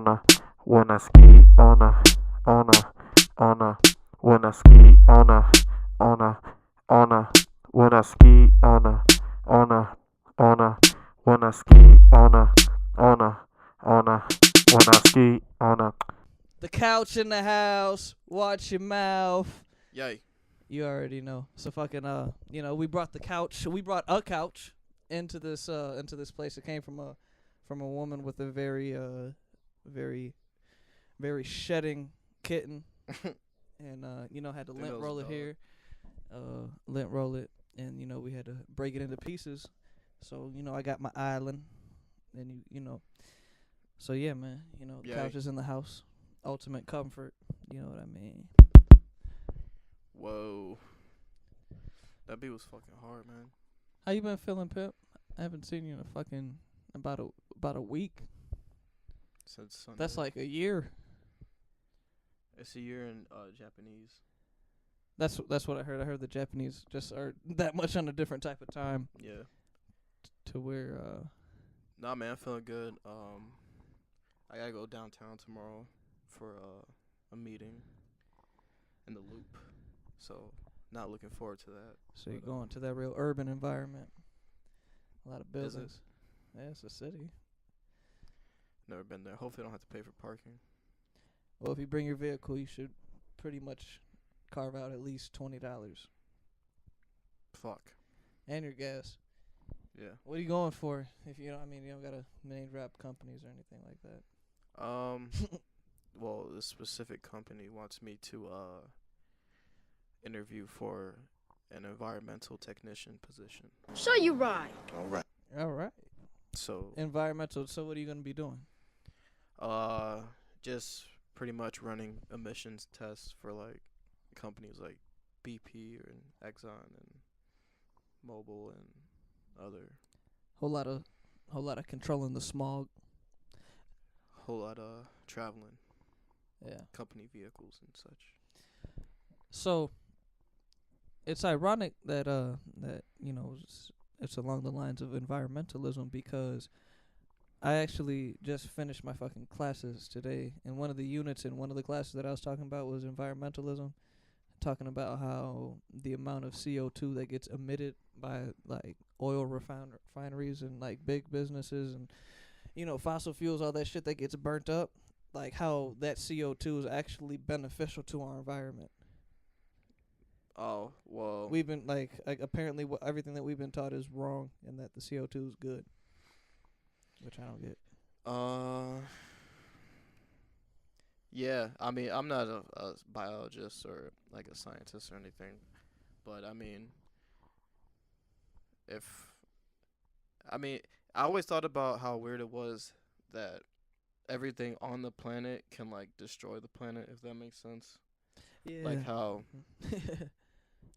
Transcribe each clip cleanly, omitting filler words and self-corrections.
Wanna ski on a, wanna ski on a, wanna ski on a, wanna ski on a, wanna ski on a. The couch in the house. Watch your mouth. Yay. You already know. So fucking we brought the couch. We brought a couch into this place. It came from a woman with a very very shedding kitten, and had to lint roll it here, lint roll it, and we had to break it into pieces. So I got my island, and so yeah, man, the couch is in the house, ultimate comfort. You know what I mean? Whoa. That beat was fucking hard, man. How you been feeling, Pip? I haven't seen you in about a week. Since Sunday. That's like a year. It's a year in Japanese. That's what I heard. I heard the Japanese just are that much on a different type of time. Yeah. To where Nah, man, I'm feeling good. I gotta go downtown tomorrow for a meeting in the Loop. So, not looking forward to that. So you're going to that real urban environment. A lot of Is it? buildings. Yeah, it's a city. Never been there. Hopefully, I don't have to pay for parking. Well, if you bring your vehicle, you should pretty much carve out at least $20. Fuck. And your gas. Yeah. What are you going for? If you don't gotta name drop companies or anything like that. Well, this specific company wants me to interview for an environmental technician position. So you right. All right. So, Environmental. So what are you gonna be doing? just pretty much running emissions tests for like companies like BP and Exxon and Mobil and other Whole lot of controlling the smog. whole lot of traveling Yeah. company vehicles and such. So it's ironic that it's along the lines of environmentalism, because I actually just finished my fucking classes today, and one of the units in one of the classes that I was talking about was environmentalism, talking about how the amount of CO2 that gets emitted by like oil refineries and like big businesses and fossil fuels, all that shit that gets burnt up, like how that CO2 is actually beneficial to our environment. Oh, well. We've been apparently everything that we've been taught is wrong, and that the CO2 is good, which I don't get. Yeah, I mean, I'm not a biologist or like a scientist or anything, but I mean, I always thought about how weird it was that everything on the planet can like destroy the planet, if that makes sense. Yeah. Like how,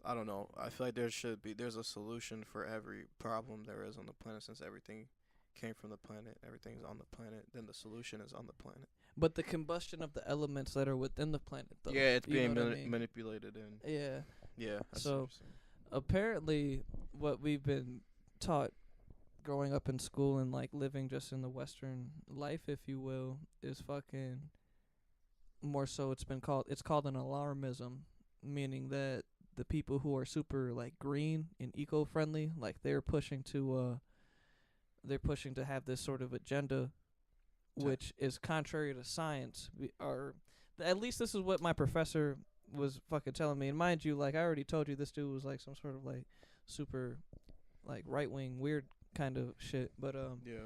I don't know, I feel like there's a solution for every problem there is on the planet, since everything came from the planet, everything's on the planet, then the solution is on the planet. But the combustion of the elements that are within the planet, though. Yeah, it's you being know what I mean? manipulated in. Yeah. Yeah. I see So- what you're saying. Apparently, what we've been taught growing up in school and like living just in the Western life, if you will, is fucking more so. It's called an alarmism, meaning that the people who are super like green and eco-friendly, like they're pushing to have this sort of agenda, which is contrary to science. Or at least this is what my professor was fucking telling me. And mind you, like I already told you, this dude was like some sort of like super like right-wing weird kind of shit. But Yeah.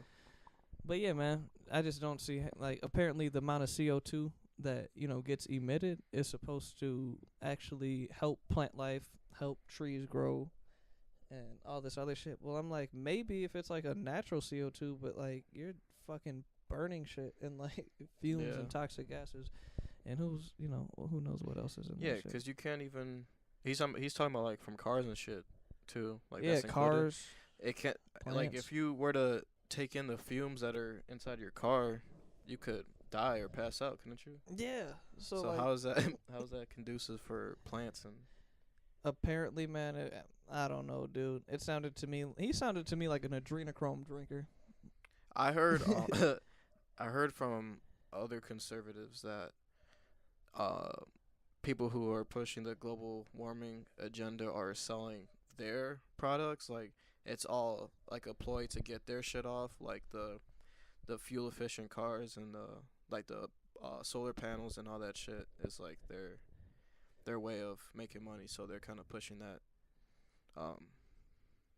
but yeah, man, I just don't see like apparently the amount of CO2 that gets emitted is supposed to actually help plant life, help trees grow, and all this other shit. Well, I'm like, maybe if it's like a natural CO2, but like you're fucking burning shit and like fumes Yeah. and toxic gases, and who knows what else is in Yeah, that shit. because you can't even. He's talking about like from cars and shit too. Like Yeah, that's included. cars. It can't like plants. if you were to take in the fumes that are inside your car, you could die or pass out, couldn't you? Yeah. So, So like, how is that how is that conducive for plants and? apparently, man, I don't know, dude. He sounded to me like an adrenochrome drinker. I heard I heard from other conservatives that uh people who are pushing the global warming agenda are selling their products. Like it's all like a ploy to get their shit off, like the fuel efficient cars and the solar panels and all that shit is like their way of making money. So they're kind of pushing that um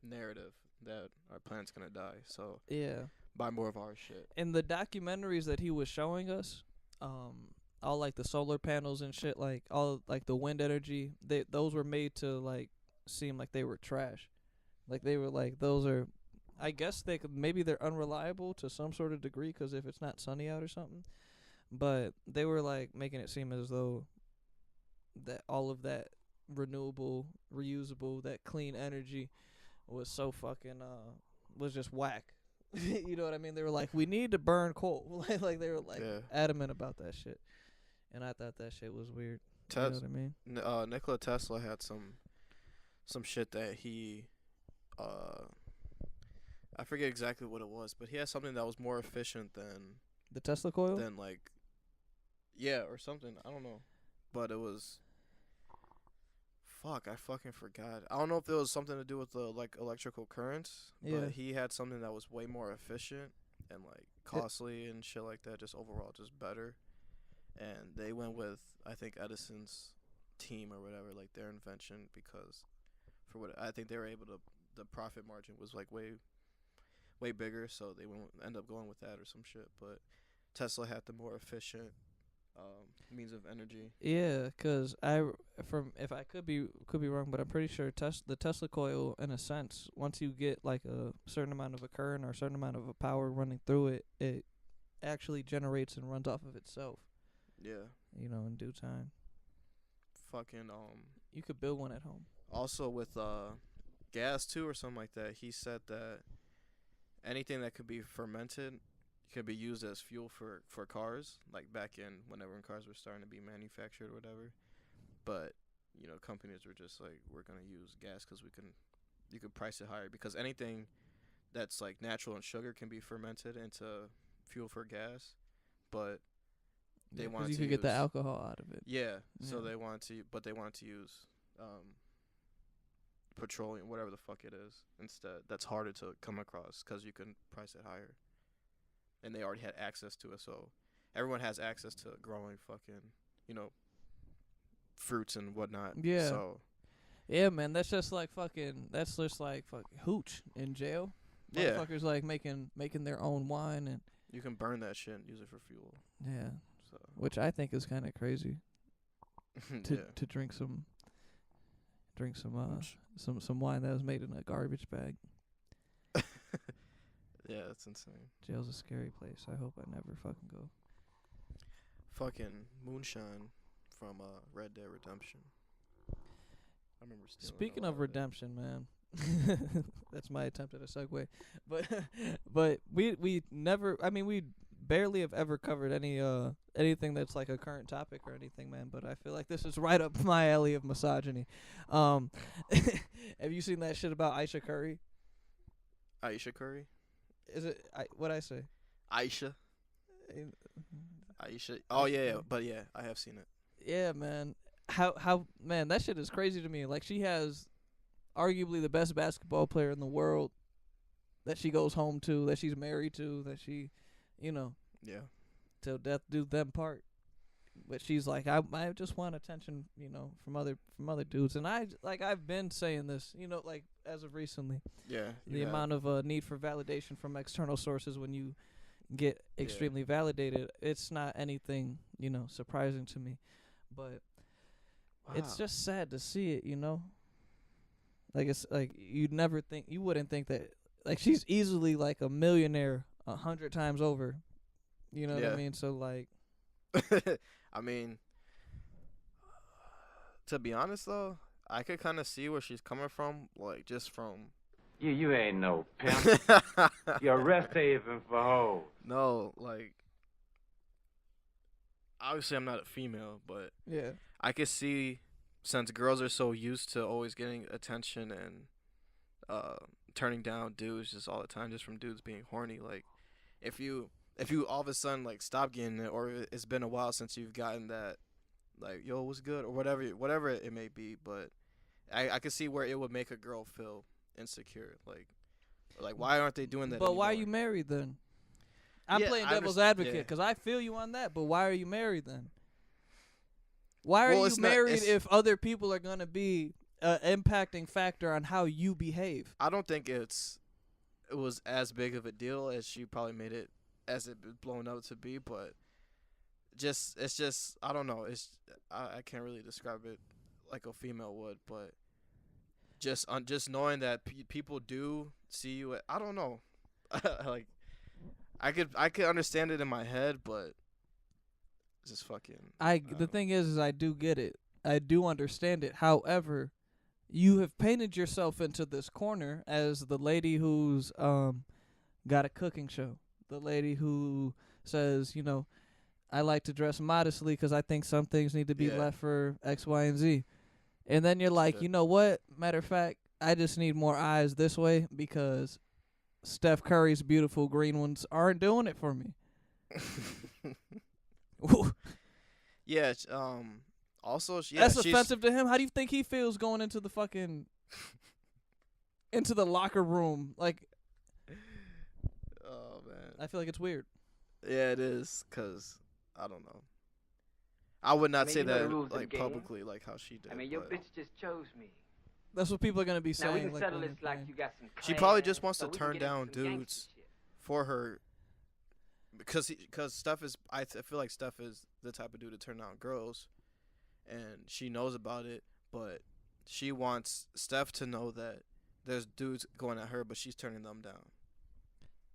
narrative that our planet's gonna die. So Yeah. buy more of our shit. In the documentaries that he was showing us, all like the solar panels and shit, like all like the wind energy, those were made to like seem like they were trash. Like they were like those are, I guess they could, maybe they're unreliable to some sort of degree 'cause if it's not sunny out or something. But they were like making it seem as though that all of that renewable, reusable, that clean energy was so fucking was just whack. You know what I mean? They were like, we need to burn coal. Like they were like Yeah. adamant about that shit, and I thought that shit was weird. You know what I mean? Nikola Tesla had some shit that he I forget exactly what it was, but he had something that was more efficient The Tesla coil. than like yeah, or something. I don't know. But it was fuck, I fucking forgot. I don't know if there was something to do with the like electrical currents, Yeah. but he had something that was way more efficient and like costly and shit like that, just overall just better. And they went with I think Edison's team or whatever, like their invention, because for what I think they were able to, the profit margin was like way bigger, so they went end up going with that or some shit. But Tesla had the more efficient means of energy. Yeah, 'cause from if I could be wrong, but I'm pretty sure the Tesla coil, in a sense, once you get like a certain amount of a current or a certain amount of a power running through it, it actually generates and runs off of itself. Yeah. You know, in due time. Fucking You could build one at home. also with gas too or something like that. He said that anything that could be fermented could be used as fuel for cars, like back in whenever cars were starting to be manufactured or whatever. But you know, companies were just like, we're gonna use gas because you could price it higher, because anything that's like natural and sugar can be fermented into fuel for gas, but they Yeah, 'cause wanted you to could get the use- alcohol out of it. yeah. So Yeah. they wanted to use petroleum, whatever the fuck it is, instead. That's harder to come across because you can price it higher, and they already had access to it. So everyone has access to growing fucking, you know, fruits and whatnot. Yeah. So Yeah, man, that's just like fucking hooch in jail. yeah, Motherfuckers like making their own wine and you can burn that shit and use it for fuel. yeah, So which I think is kind of crazy to yeah. to drink some Hooch. some wine that was made in a garbage bag. Yeah, that's insane. Jail's a scary place. I hope I never fucking go. Fucking moonshine from Red Dead Redemption. I remember stealing Speaking a lot of that. redemption, man, that's my attempt at a segue. But we never. I mean, we barely have ever covered anything that's like a current topic or anything, man. But I feel like this is right up my alley of misogyny. Have you seen that shit about Aisha Curry? Aisha Curry? Is it what I say? Aisha? Eh, Aisha? Oh, yeah, yeah. Curry. But yeah, I have seen it. Yeah, man. How man, that shit is crazy to me. Like, she has arguably the best basketball player in the world that she goes home to, that she's married to, that she, you know, Yeah. till death do them part. But she's like, I just want attention, you know, from other dudes. And I've been saying this, you know, like as of recently, Yeah. the amount of need for validation from external sources when you get extremely validated, it's not anything, you know, surprising to me. But it's just sad to see it, you know. Like, it's like you wouldn't think that, like, she's easily like a millionaire 100 times over. You know what Yeah. I mean? So like, I mean, to be honest though, I could kind of see where she's coming from, like just from. You ain't no pimp. You're a rest haven for hoes. No, like obviously I'm not a female, but yeah, I could see, since girls are so used to always getting attention and turning down dudes just all the time, just from dudes being horny. Like, if if you all of a sudden like stop getting it, or it's been a while since you've gotten that, like, yo, what's good, or whatever it may be. But I can see where it would make a girl feel insecure, like why aren't they doing that? But why are you anymore? married then? I'm Yeah, playing I devil's underst- advocate yeah. because I feel you on that. But why are you married then? Why are Well, you it's not- married it's- if other people are gonna be an impacting factor on how you behave? I don't think it was as big of a deal as she probably made it as it blown up to be, but it's just I don't know. I can't really describe it like a female would, but just knowing that people do see you. I don't know. Like I could understand it in my head, but it's just fucking. The thing is I do get it. I do understand it. However, you have painted yourself into this corner as the lady who's got a cooking show. The lady who says, you know, I like to dress modestly because I think some things need to be Yeah. left for X, Y, and Z. And then you're like, did. you know what? Matter of fact, I just need more eyes this way because Steph Curry's beautiful green ones aren't doing it for me. Yeah. Also, That's she's offensive to him. How do you think he feels going into the fucking into the locker room? Like, Oh man. I feel like it's weird. Yeah, it is. 'Cause I don't know. I would not mean, say you know the that rules of the like game. publicly, like how she did. I mean, your but bitch just chose me. That's what people are gonna be saying. Now we can like, settle when this they're like playing. you got some. She probably class, just wants so to we can turn get into down some gangsta dudes shit. for her, because Steph is. I feel like Steph is the type of dude to turn down girls, and she knows about it. But she wants Steph to know that there's dudes going at her, but she's turning them down.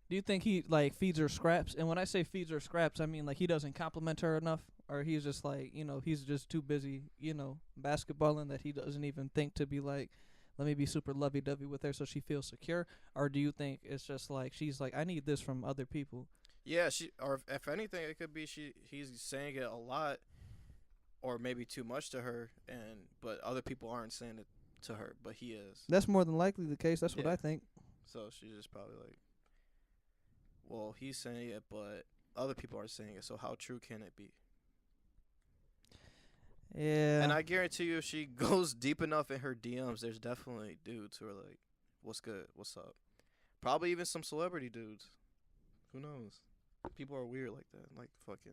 Do you think he like feeds her scraps? And when I say feeds her scraps, I mean like he doesn't compliment her enough, or he's just like, you know, he's just too busy, you know, basketballing that he doesn't even think to be like, let me be super lovey-dovey with her so she feels secure. Or do you think it's just like she's like, I need this from other people? Yeah, or if anything, it could be he's saying it a lot, or maybe too much to her, but other people aren't saying it to her, but he is. That's more than likely the case. That's what Yeah. I think. So she's just probably like, well, he's saying it, but other people aren't saying it. So how true can it be? Yeah. And I guarantee you, if she goes deep enough in her DMs, there's definitely dudes who are like, "What's good? What's up?" Probably even some celebrity dudes. Who knows? People are weird like that. Like fucking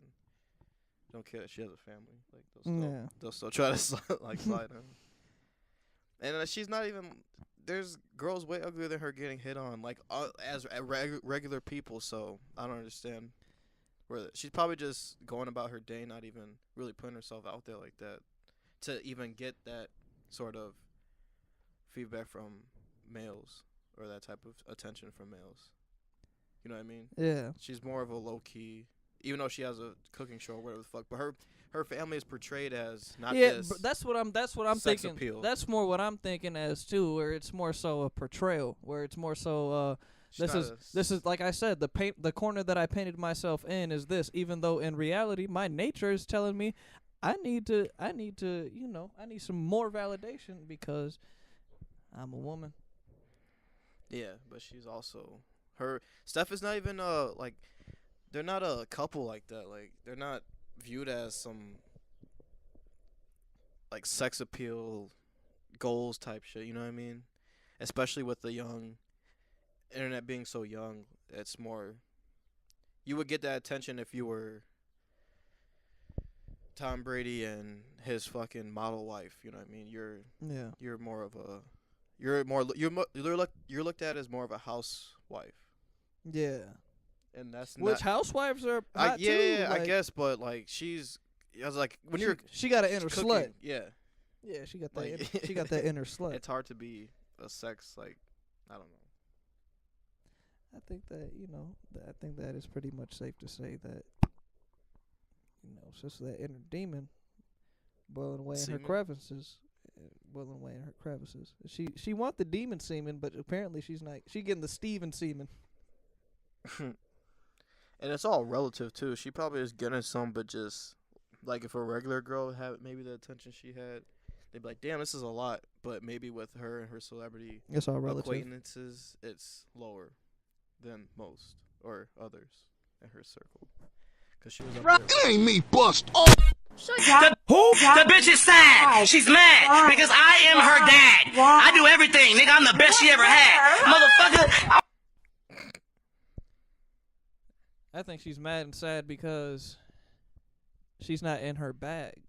don't care that she has a family. Like they'll still try to slide in. And she's not even. There's girls way uglier than her getting hit on, like as regular people. So I don't understand. She's probably just going about her day, not even really putting herself out there like that, to even get that sort of feedback from males or that type of attention from males. You know what I mean? Yeah. She's more of a low key, even though she has a cooking show or whatever the fuck. But her family is portrayed as not this. That's what I'm sex thinking. appeal. That's more what I'm thinking as too, where it's more so a portrayal, where it's more so this is like I said, the corner that I painted myself in is this, even though in reality my nature is telling me I need to you know, I need some more validation because I'm a woman. Yeah, but she's also Steph is not even like they're not a couple like that. Like they're not viewed as some like sex appeal goals type shit, you know what I mean? Especially with the young internet being so young, it's more you would get that attention if you were Tom Brady and his fucking model wife, you know what I mean? You're more of a you're looked at as more of a housewife. Yeah. And that's Which not housewives are I hot too. I like, guess, but like I was like when you're she got an inner cooking, slut. yeah, Yeah, she got that. Like- She got that inner slut. it's hard to be a sex like I don't know. I think that I think that is pretty much safe to say that it's just that inner demon boiling away in her Semen? crevices, boiling away in her crevices. She want the demon semen, but apparently she's not. She getting the Steven semen. And it's all relative too. She probably is getting some, but just like if a regular girl had maybe the attention she had, they'd be like, "Damn, this is a lot." But maybe with her and her celebrity It's all relative. acquaintances, it's lower than most or others. in her circle. Cause she was up there. That ain't me, bust. Oh. The bitch is sad. She's mad because I am her dad. I do everything, nigga. I'm the best she ever had, motherfucker. I think she's mad and sad because she's not in her bag.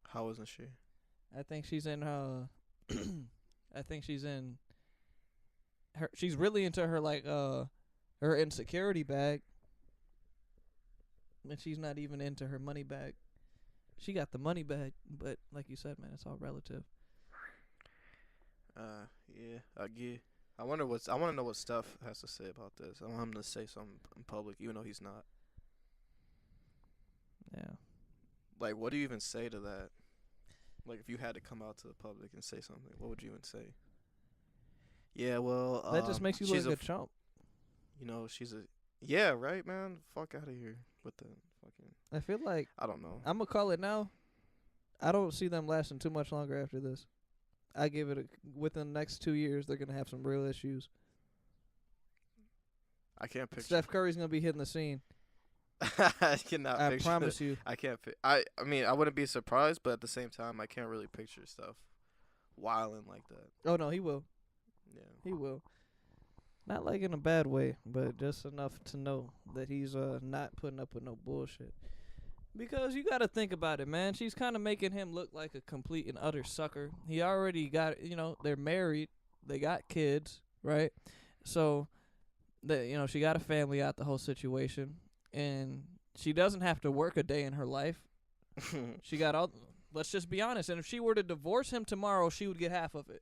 How isn't she? I think she's in I think she's in her. She's really into her her insecurity bag, and she's not even into her money bag. She got the money bag, but like you said, man, it's all relative. Yeah, I get. I want to know what Steph has to say about this. I want him to say something in public, even though he's not. Yeah. Like, what do you even say to that? Like, if you had to come out to the public and say something, what would you even say? Yeah, well, that just makes you look like a chump. You know, she's a. Yeah, right, man. Fuck out of here with the fucking. I feel like I don't know. I'm gonna call it now. I don't see them lasting too much longer after this. I give it within the next 2 years, they're gonna have some real issues. I can't picture. Steph Curry's gonna be hitting the scene. I cannot. I picture promise you. I can't. I mean, I wouldn't be surprised, but at the same time, I can't really picture stuff wilding like that. Oh no, he will. Yeah. He will. Not like in a bad way, but just enough to know that he's not putting up with no bullshit. Because you got to think about it, man. She's kind of making him look like a complete and utter sucker. He already got, they're married. They got kids, right? So, she got a family out the whole situation. And she doesn't have to work a day in her life. She got all, let's just be honest. And if she were to divorce him tomorrow, she would get half of it.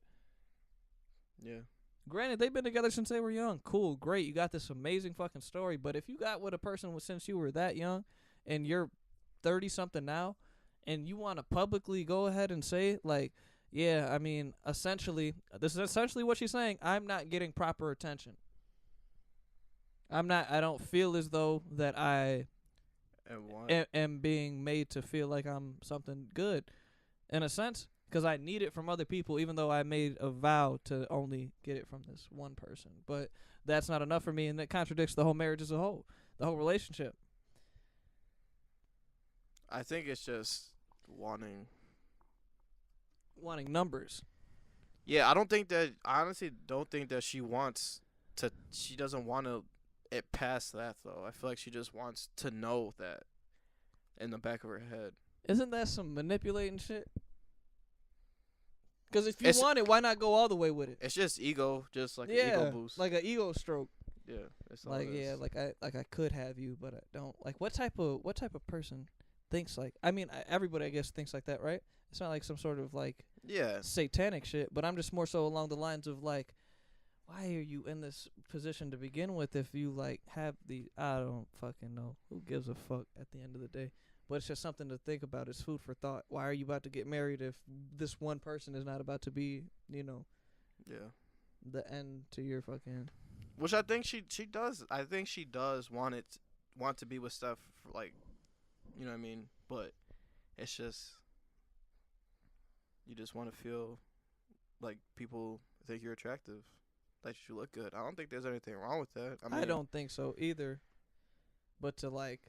Yeah. Granted, they've been together since they were young. Cool, great. You got this amazing fucking story. But if you got with a person since you were that young and you're 30-something now, and you want to publicly go ahead and say, like, yeah, I mean, this is essentially what she's saying. I'm not getting proper attention. I don't feel as though that I am being made to feel like I'm something good, in a sense, because I need it from other people, even though I made a vow to only get it from this one person. But that's not enough for me, and that contradicts the whole marriage as a whole, the whole relationship. I think it's just wanting numbers. Yeah, I honestly don't think that she doesn't want it past that, though. I feel like she just wants to know that in the back of her head. Isn't that some manipulating shit? Because if you want it, why not go all the way with it? It's just ego, just like an ego boost. Like an ego stroke. Yeah, it's like I could have you, but I don't. Like what type of person thinks like? I mean, everybody I guess thinks like that, right? It's not like some sort of like satanic shit, but I'm just more so along the lines of like, why are you in this position to begin with if you like have the I don't fucking know. Who gives a fuck at the end of the day? But it's just something to think about. It's food for thought. Why are you about to get married if this one person is not about to be, the end to your fucking. Which I think she does. I think she does want to be with Steph, like, you know what I mean? But it's just, you just want to feel like people think you're attractive, that you look good. I don't think there's anything wrong with that. I don't think so either. But to like.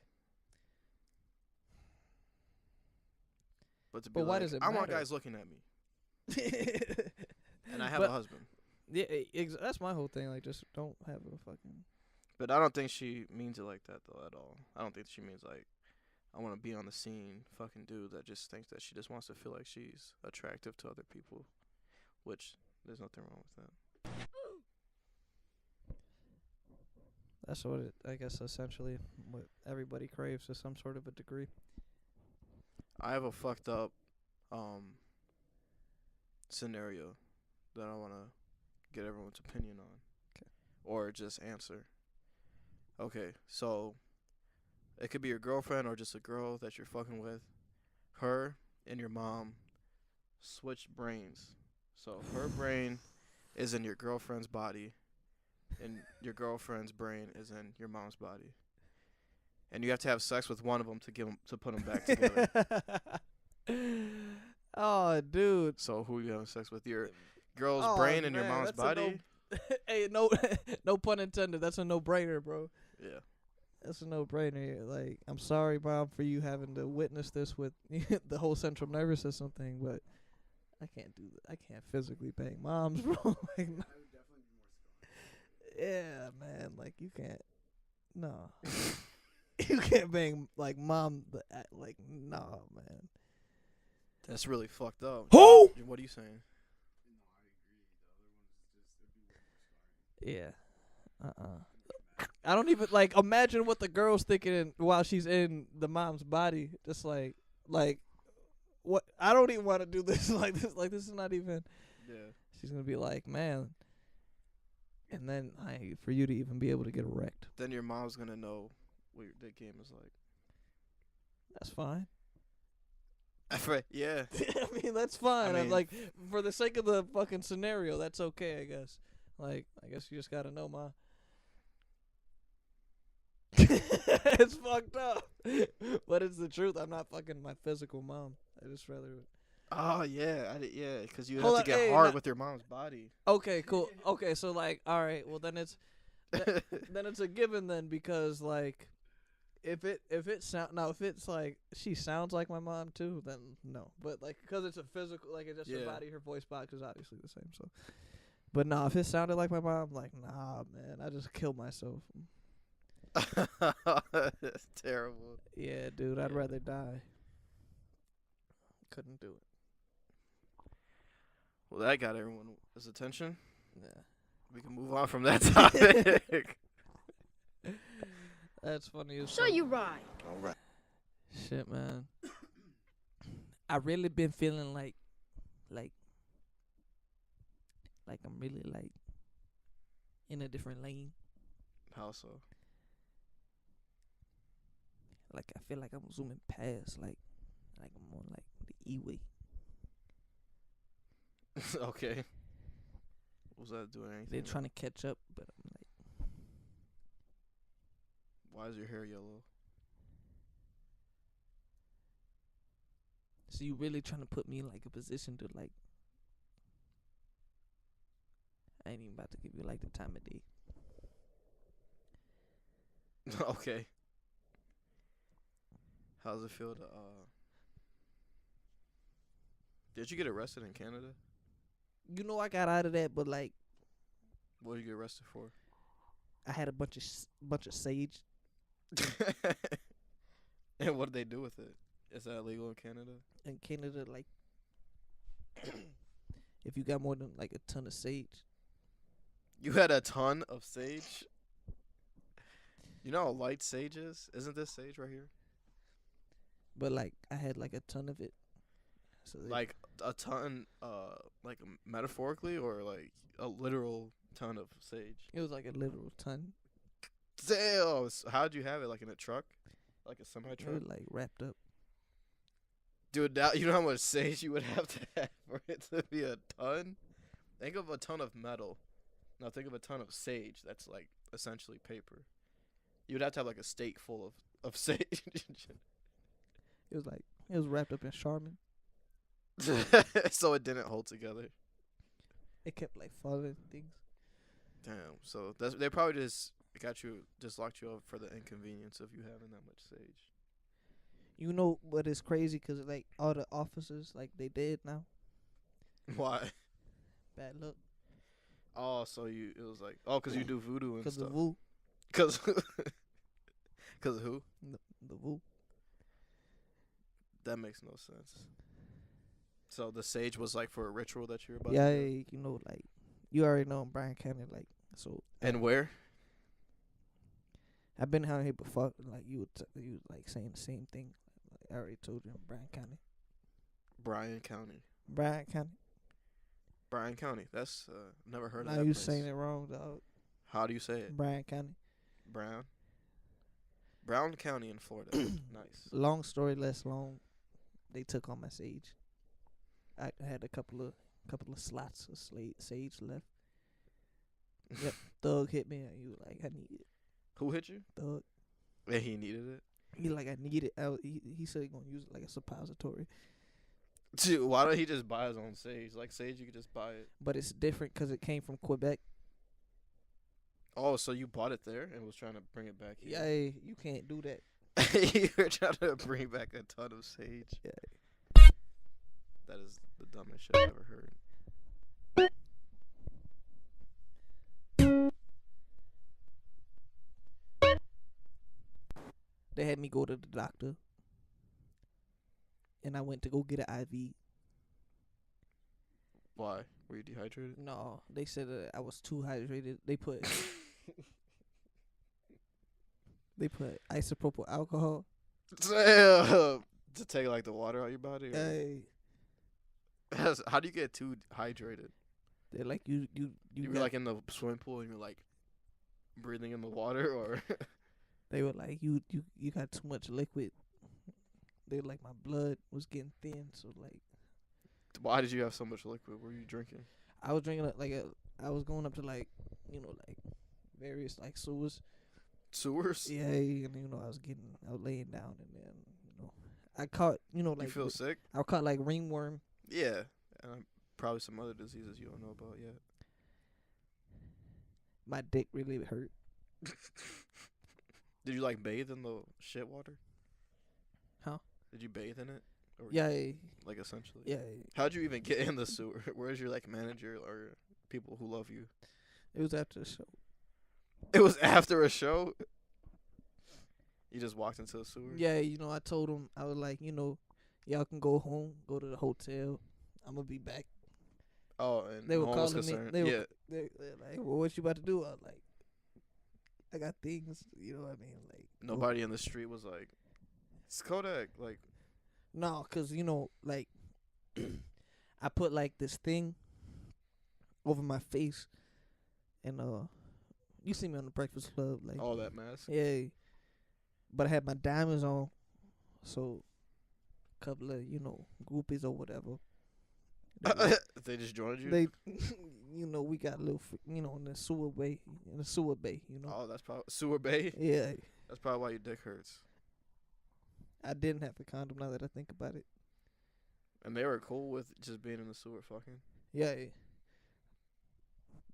But why does it matter? I want guys looking at me. And I have a husband. Yeah, that's my whole thing. Like, just don't have a fucking. But I don't think she means it like that, though, at all. I don't think she means, like, I want to be on the scene fucking dude that just thinks that she just wants to feel like she's attractive to other people. Which, there's nothing wrong with that. That's what I guess, essentially, what everybody craves to some sort of a degree. I have a fucked up scenario that I want to get everyone's opinion on. Okay. Or just answer. Okay, so it could be your girlfriend or just a girl that you're fucking with. Her and your mom switch brains. So her brain is in your girlfriend's body and your girlfriend's brain is in your mom's body. And you have to have sex with one of them to put them back together. Oh, dude. So who are you having sex with? Your girl's brain and your mom's body? Hey, no pun intended. That's a no-brainer, bro. Yeah. That's a no-brainer. Like, I'm sorry, Mom, for you having to witness this with the whole central nervous system thing, but I can't do that. I can't physically bang moms, bro. Like, no. Yeah, man. Like, you can't. No. You can't bang, like, mom. Like, no, man. That's really fucked up. Who? What are you saying? Yeah. I don't even, like, imagine what the girl's thinking while she's in the mom's body. Just like, what? I don't even want to do this. Like, this is not even. Yeah. She's gonna be like, man. And then, for you to even be able to get erect. Then your mom's gonna know what your dick game is like. That's fine. Yeah. I mean, that's fine. I I'm mean- like, for the sake of the fucking scenario, that's okay, I guess. Like, I guess you just gotta know, Ma. It's fucked up. But it's the truth. I'm not fucking my physical mom. I just rather. Oh yeah, yeah, because you Hold have to on, get hey, hard not- with your mom's body. Okay, cool. Okay, so like, all right. Well, then it's then it's a given then, because like, if it's like she sounds like my mom too, then no. But like, because it's a physical, like, it's just her Yeah. body, her voice box is obviously the same. So, but no, if it sounded like my mom, like, nah, man, I just kill myself. That's terrible. Yeah, dude, I'd Yeah. rather die. Couldn't do it. Well, that got everyone's attention. Yeah. We can move on from that topic. That's funny as So fuck. you right. All right. Shit, man. I really been feeling like I'm really like in a different lane. How so? Like, I feel like I'm zooming past, like I'm on like the E-way. Okay. Was that doing anything? They're trying to catch up, but I'm like, Why is your hair yellow? so you really trying to put me in like a position to like. I ain't even about to give you like the time of day. Okay. How does it feel to Did you get arrested in Canada? You know, I got out of that, but like What did you get arrested for? I had a bunch of sage. And what did they do with it? Is that illegal in Canada? In Canada, like, if you got more than like a ton of sage, You had a ton of sage? You know how light sage is? Isn't this sage right here? but like I had like a ton of it. So they- Like a ton, like metaphorically or like a literal ton of sage? it was like a literal ton. Damn! How'd you have it? Like in a truck? Like a semi It truck? was like wrapped up. Dude, now you know how much sage you would have to have for it to be a ton? Think of a ton of metal. Now think of a ton of sage. That's like essentially paper. You would have to have like a stake full of sage. It was wrapped up in Charmin. So it didn't hold together. It kept like falling things. Damn. So they probably just locked you up for the inconvenience of you having that much sage. You know what is crazy? 'Cause like all the officers, like, they dead now. Why? Bad luck. Oh, so it was like, oh, 'cause you do voodoo and 'Cause the stuff. woo, 'Cause of who? the woo. That makes no sense. So the sage was like for a ritual that you're about Yeah, to do? you know, like, you already know in Bryan County, like, so. And where? I've been out here before. Like, you was like saying the same thing. Like, I already told you in Bryan County. Bryan County. Bryan County. Bryan County. That's never heard of Now that you place. saying it wrong, dog. How do you say it? Bryan County. Brown County in Florida. Nice. Long story less long. They took on my sage. I had a couple of slots of sage left. Yep. Thug hit me and he was like, I need it. Who hit you? Thug. And he needed it. He like, I need it. He said he gonna use it like a suppository. Dude, why don't he just buy his own sage? Like sage, you could just buy it. But it's different 'cause it came from Quebec. Oh, so you bought it there and was trying to bring it back here? Yeah, you can't do that. You were trying to bring back a ton of sage. Yeah. That is the dumbest shit I've ever heard. They had me go to the doctor, and I went to go get an IV. Why? Were you dehydrated? No, they said that I was too hydrated. They put isopropyl alcohol. Damn. To take like the water out your body? Or? Hey, How do you get too hydrated? they're like you You were got- like in the swimming pool and you're like breathing in the water, or They were like you got too much liquid. They were like my blood was getting thin, so like why did you have so much liquid? What were you drinking? I was drinking I was going up to like various like sewers. Sewers? Yeah, and I was laying down, and then I caught like You feel sick? I caught like ringworm. Yeah, and probably some other diseases you don't know about yet. My dick really hurt. Did you like bathe in the shit water? Huh? Did you bathe in it? Or Yeah, like essentially. yeah. How'd you even get in the sewer? Where's your like manager or people who love you? It was after the show. It was after a show. You just walked into the sewer. Yeah, I told them I was like, y'all can go home, go to the hotel. I'm gonna be back. Oh, and They were home was calling me. concerned. They were, Yeah. they're like, well, what you about to do? I was like, I got things. You know what I mean? Like Nobody in the street was like, "It's Kodak." Like, no, cause like I put like this thing over my face, and you see me on the Breakfast Club, like all that mask. yeah, but I had my diamonds on, so a couple of groupies or whatever. They just joined you. They, we got a little, in the sewer bay, Oh, that's probably sewer bay. Yeah, That's probably why your dick hurts. I didn't have the condom now that I think about it. And they were cool with just being in the sewer fucking. Yeah,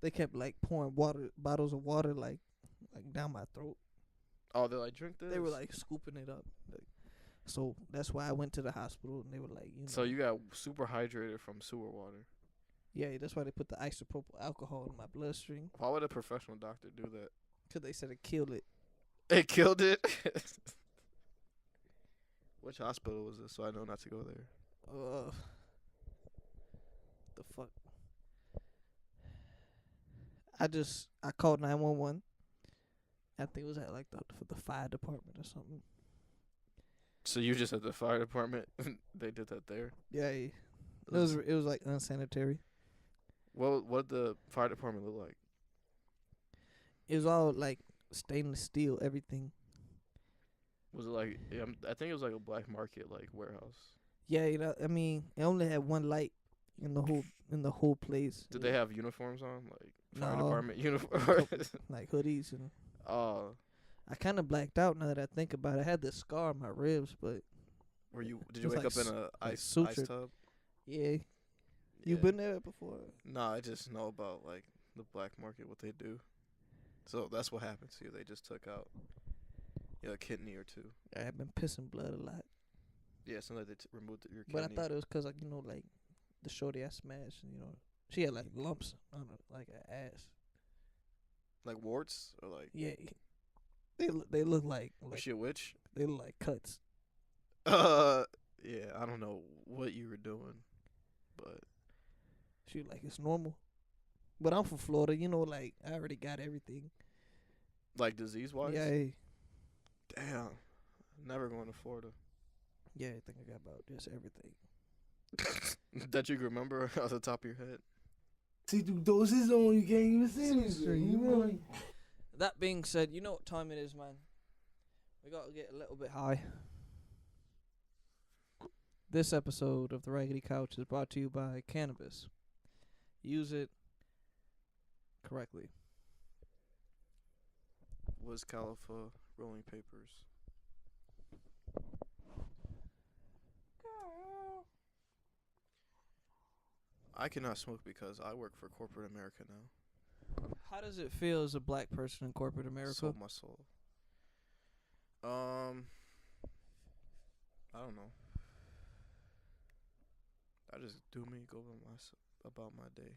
they kept like pouring bottles of water like down my throat. Oh, they're like, drink this. They were like scooping it up. So that's why I went to the hospital, and they were like, So you got super hydrated from sewer water. yeah, that's why they put the isopropyl alcohol in my bloodstream. Why would a professional doctor do that? 'Cause they said it killed it. It killed it. Which hospital was this? So I know not to go there. The fuck. I called 911. I think it was at like the fire department or something. So you just at the fire department? They did that there. Yeah, it was like unsanitary. What did the fire department look like? It was all like stainless steel, everything. Was it like? I think it was like a black market like warehouse. Yeah, I mean, it only had one light in the whole place. Did they have uniforms on, like fire No. department uniforms? Like hoodies and. Oh, I kind of blacked out now that I think about it. I had this scar on my ribs, but did you It was wake like up in s- a like ice sutured. tub? yeah, Yeah. you been there before? No, I just know about like the black market, what they do. So that's what happened to you. They just took out a kidney or two. I've been pissing blood a lot, Yeah, so they removed your kidney. but I thought it was 'cause like like the shorty I smashed, she had like lumps on her, like her ass. like warts or like Yeah, they look like was she a witch? they look like cuts. Yeah, I don't know what you were doing, but She was like it's normal, but I'm from Florida, like I already got everything. like disease wise. Yeah, Damn, never going to Florida. yeah, I think I got about just everything. That you can remember off the top of your head. See, you doses on, you can't even see anything. You know? That being said, you know what time it is, man. We gotta get a little bit high. This episode of the Raggedy Couch is brought to you by cannabis. Use it correctly. Was Califa rolling papers? I cannot smoke because I work for corporate America now. How does it feel as a black person in corporate America? Sold my soul. I don't know. I just do me, go about my day.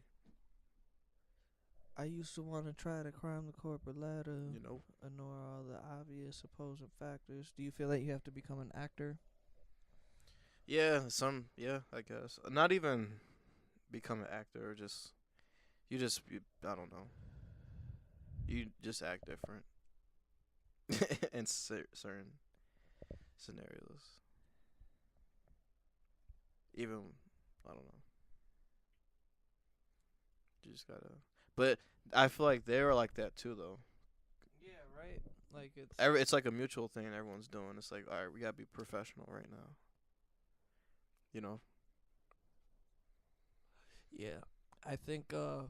I used to want to try to climb the corporate ladder, You know. ignore all the obvious opposing factors. Do you feel that you have to become an actor? Yeah, I guess. Not even become an actor, or you, I don't know. You just act different in certain scenarios. Even, I don't know. You just gotta. But I feel like they were like that too, though. Yeah, right. Like It's like a mutual thing everyone's doing. It's like, all right, we gotta be professional right now. You know. Yeah, I think that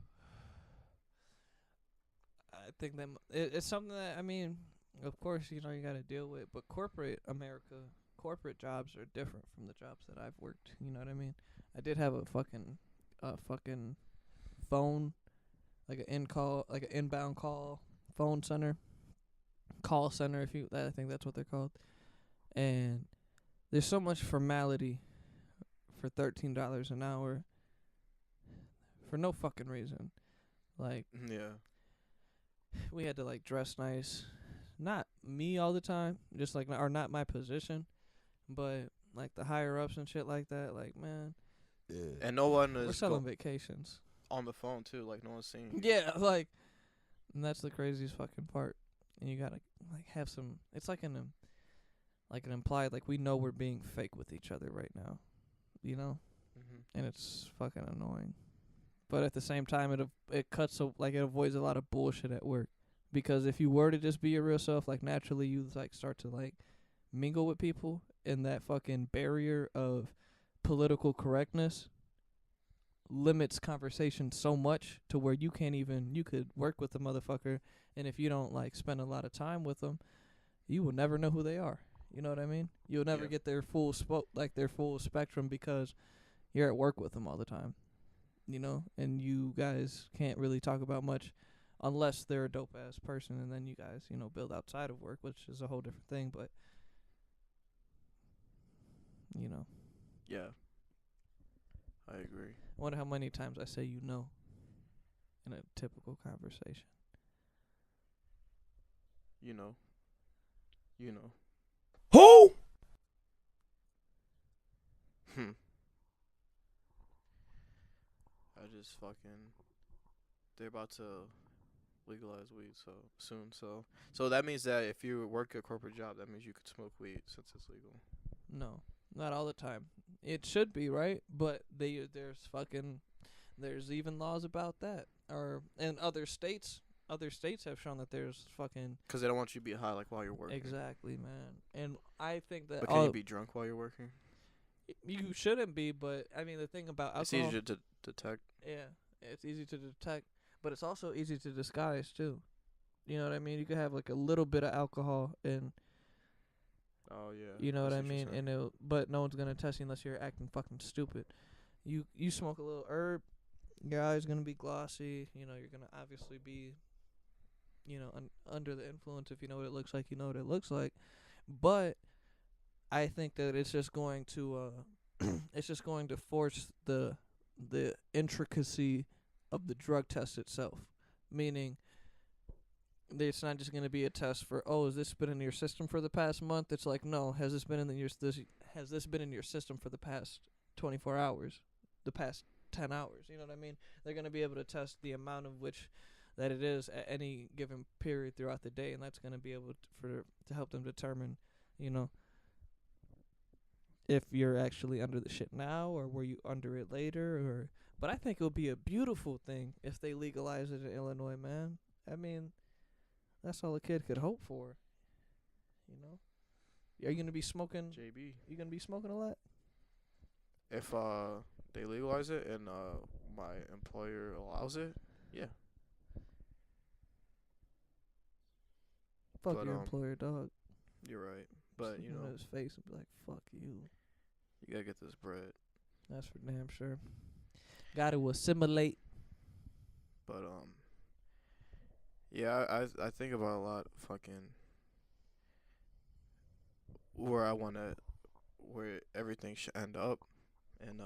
it's something that, I mean, of course, you know, you got to deal with, but corporate America, corporate jobs are different from the jobs that I've worked. You know what I mean? I did have a fucking phone, like an inbound call phone call center. I think that's what they're called. And there's so much formality for $13 an hour for no fucking reason. Like, Yeah. we had to like dress nice. Not me all the time, just like, or not my position, but like the higher ups and shit like that. Like, man, And no one we're is selling vacations. on the phone too. Like no one's seeing. You. Yeah, like, and that's the craziest fucking part. And you gotta like have some. It's like an implied, like, we know we're being fake with each other right now, you know, and it's fucking annoying. But at the same time, it avoids a lot of bullshit at work, because if you were to just be your real self, like, naturally you like start to like mingle with people, and that fucking barrier of political correctness limits conversation so much to where you could work with the motherfucker, and if you don't like spend a lot of time with them, you will never know who they are. You know what I mean? You'll never get their full spectrum, because you're at work with them all the time. You know, and you guys can't really talk about much unless they're a dope ass person, and then you guys, you know, build outside of work, which is a whole different thing. But, you know. Yeah. I agree. I wonder how many times I say you know in a typical conversation. You know. Who? I just fucking. They're about to legalize weed soon. So that means that if you work a corporate job, that means you could smoke weed since it's legal. No, not all the time. It should be, right? But there's even laws about that. And other states have shown that there's fucking. Because they don't want you to be high like while you're working. Exactly, man. And I think that. But can you be drunk while you're working? You shouldn't be, but I mean, the thing about alcohol. It's easier to detect. Yeah, it's easy to detect, but it's also easy to disguise too. You know what I mean? You could have like a little bit of alcohol, and oh yeah, you know what I mean, but no one's gonna test you unless you're acting fucking stupid. You smoke a little herb, your eyes gonna be glossy. You know, you're gonna obviously be, you know, under the influence. If you know what it looks like, you know what it looks like. But I think that it's just going to force the intricacy of the drug test itself. Meaning, it's not just going to be a test for, has this been in your system for the past month? It's like, no, has this been in your system for the past 24 hours, the past 10 hours? You know what I mean? They're going to be able to test the amount of which that it is at any given period throughout the day, and that's going to be able to help them determine, you know, if you're actually under the shit now, or were you under it later, but I think it would be a beautiful thing if they legalize it in Illinois, man. I mean, that's all a kid could hope for. You know? Are you going to be smoking? JB. You going to be smoking a lot? If they legalize it and my employer allows it, yeah. Fuck your employer, dog. You're right. But, you know, in his face and be like, fuck you. You gotta get this bread. That's for damn sure. Got to assimilate. But, Yeah, I think about a lot, fucking where I wanna, where everything should end up, and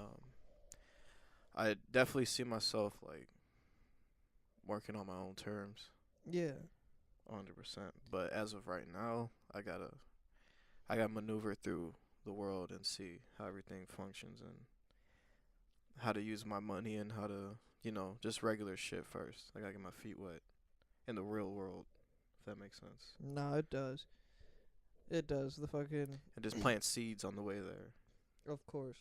I definitely see myself like working on my own terms, Yeah. 100%. But as of right now, I gotta maneuver through the world and see how everything functions and how to use my money and how to, just regular shit first. I gotta get my feet wet in the real world, if that makes sense. No, it does. It does. The fucking. And just plant seeds on the way there. Of course.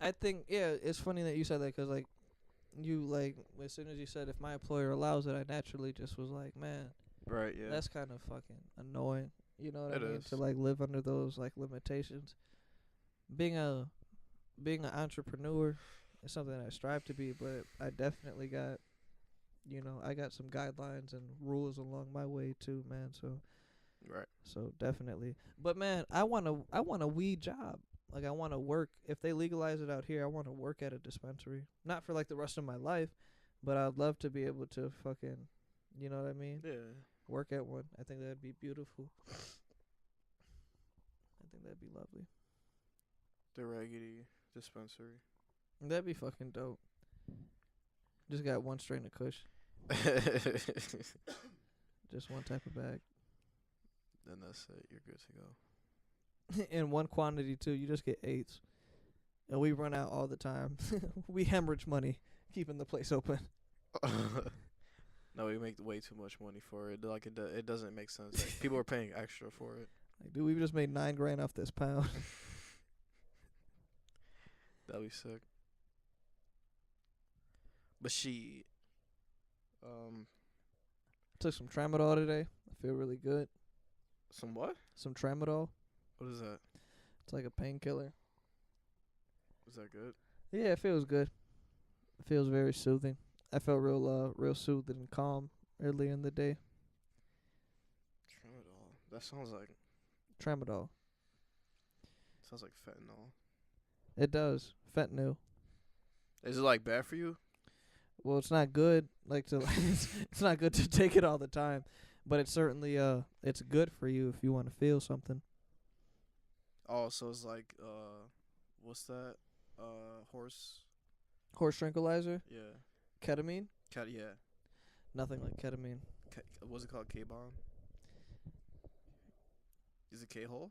I think, yeah, it's funny that you said that because, like, as soon as you said if my employer allows it, I naturally just was like, man, Right, yeah. that's kind of fucking annoying. You know what It I mean? is. To, like, live under those, like, limitations. Being an entrepreneur is something I strive to be, but I definitely got, I got some guidelines and rules along my way too, man. Right. So definitely. But man, I want a weed job. Like I want to work. If they legalize it out here, I want to work at a dispensary. Not for like the rest of my life, but I'd love to be able to fucking, you know what I mean? Yeah. Work at one. I think that'd be beautiful. I think that'd be lovely. The Raggedy dispensary. That'd be fucking dope. Just got one strain of Kush. Just one type of bag. Then that's it. You're good to go. In one quantity too. You just get eighths. And we run out all the time. We hemorrhage money keeping the place open. No, we make way too much money for it. Like it doesn't make sense. Like, people are paying extra for it. Like, dude, we just made $9 grand off this pound. That'd be sick. But Took some tramadol today. I feel really good. some what? Some tramadol. What is that? It's like a painkiller. Is that good? Yeah, it feels good. It feels very soothing. I felt real soothed and calm earlier in the day. Tramadol. That sounds like Tramadol. fentanyl. It does. Fentanyl. Is it like bad for you? Well, it's not good. Like to, it's not good to take it all the time, but it's certainly it's good for you if you want to feel something. Oh, so it's like what's that? Horse. Horse tranquilizer, Yeah. ketamine. Yeah. Nothing like ketamine. What's it called? K-bomb. Is it K-hole?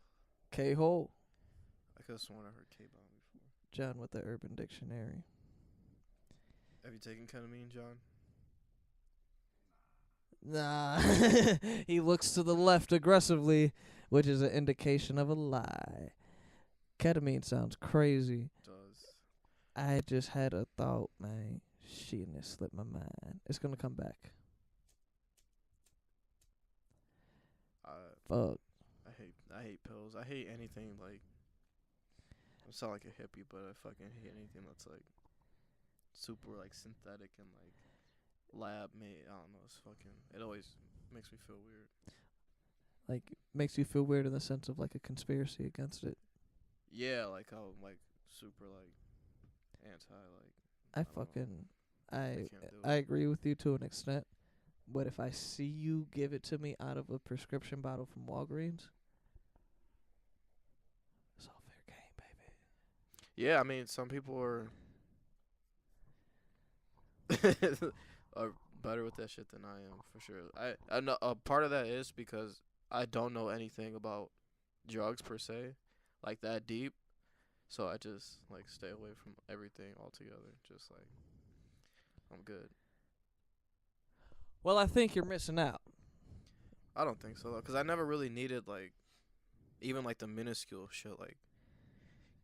K-hole. I could have sworn I heard K-bomb before. John with the Urban Dictionary. Have you taken ketamine, John? Nah. He looks to the left aggressively, which is an indication of a lie. Ketamine sounds crazy. It does. I just had a thought, man. Shit, and it slipped my mind. It's gonna come back. Fuck. I hate pills. I hate anything like. I sound like a hippie, but I fucking hate anything that's like super like synthetic and like lab made. I don't know. It's fucking. It always makes me feel weird. Like, makes you feel weird in the sense of like a conspiracy against it. Yeah, like how I'm like super like anti like. I don't know. fucking can't do I it. agree with you to an extent, but if I see you give it to me out of a prescription bottle from Walgreens, it's all fair game, baby. Yeah, I mean some people are are better with that shit than I am for sure. I know a part of that is because I don't know anything about drugs per se, like that deep. So I just like stay away from everything altogether. Just like I'm good. Well, I think you're missing out. I don't think so though, 'cause I never really needed like even like the minuscule shit like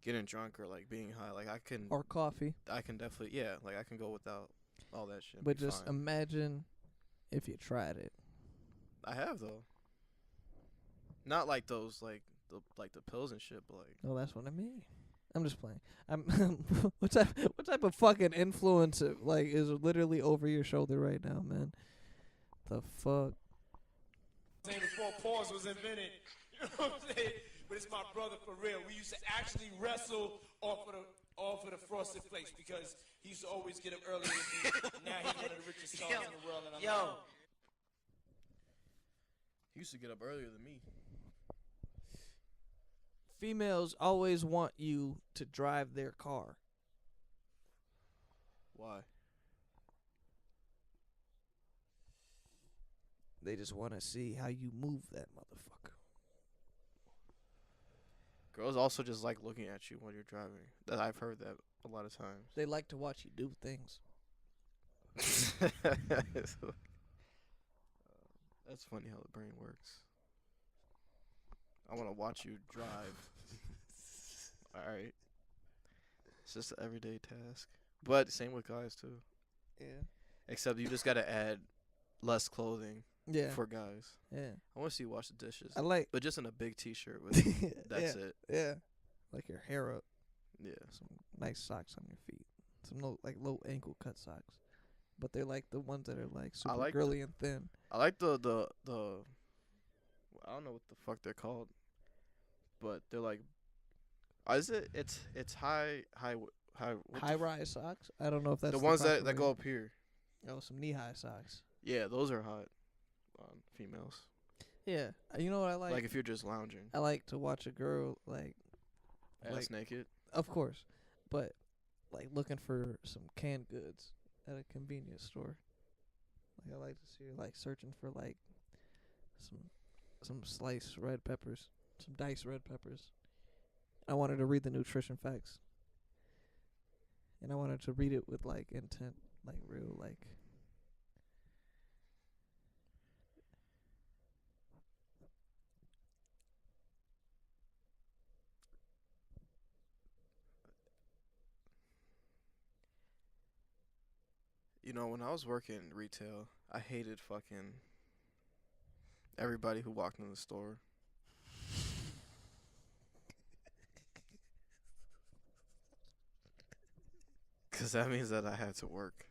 getting drunk or like being high. Like I can Coffee. definitely like I can go without all that shit. and But be just fine. imagine if you tried it. I have though. Not like those like the pills and shit, but like Oh, that's what I mean. I'm just playing. I'm what type of fucking influence like is literally over your shoulder right now, man? The fuck? Saying before pause was invented, you know what I'm saying? But it's my brother for real. We used to actually wrestle off of the frosted flakes because he used to always get up early with me. Now he's one of the richest stars in the world, and I'm You used to get up earlier than me. Females always want you to drive their car. Why? They just want to see how you move that motherfucker. Girls also just like looking at you when you're driving. That I've heard that a lot of times. They like to watch you do things. That's funny how the brain works. I want to watch you drive. Alright. It's just an everyday task. But same with guys too. Yeah. Except you just gotta add less clothing Yeah. for guys. Yeah. I want to see you wash the dishes. I like. But just in a big t-shirt with that's yeah, it. Yeah. Like your hair up. Yeah. Some nice socks on your feet. Some low ankle cut socks. But they're like the ones that are like super like girly and thin. I like the I don't know what the fuck they're called. But they're like it's high High rise socks? I don't know if that's the ones that proper go name. up here. Oh, some knee high socks. Yeah, those are hot on females. Yeah. You know what I like? Like if you're just lounging. I like to watch a girl Ass naked. of course, but like looking for some canned goods at a convenience store. Like I like to see her like searching for like some sliced red peppers, some diced red peppers. I wanted to read the nutrition facts. And I wanted to read it with like intent, like real like You know, when I was working retail, I hated fucking everybody who walked in the store. Because that means that I had to work.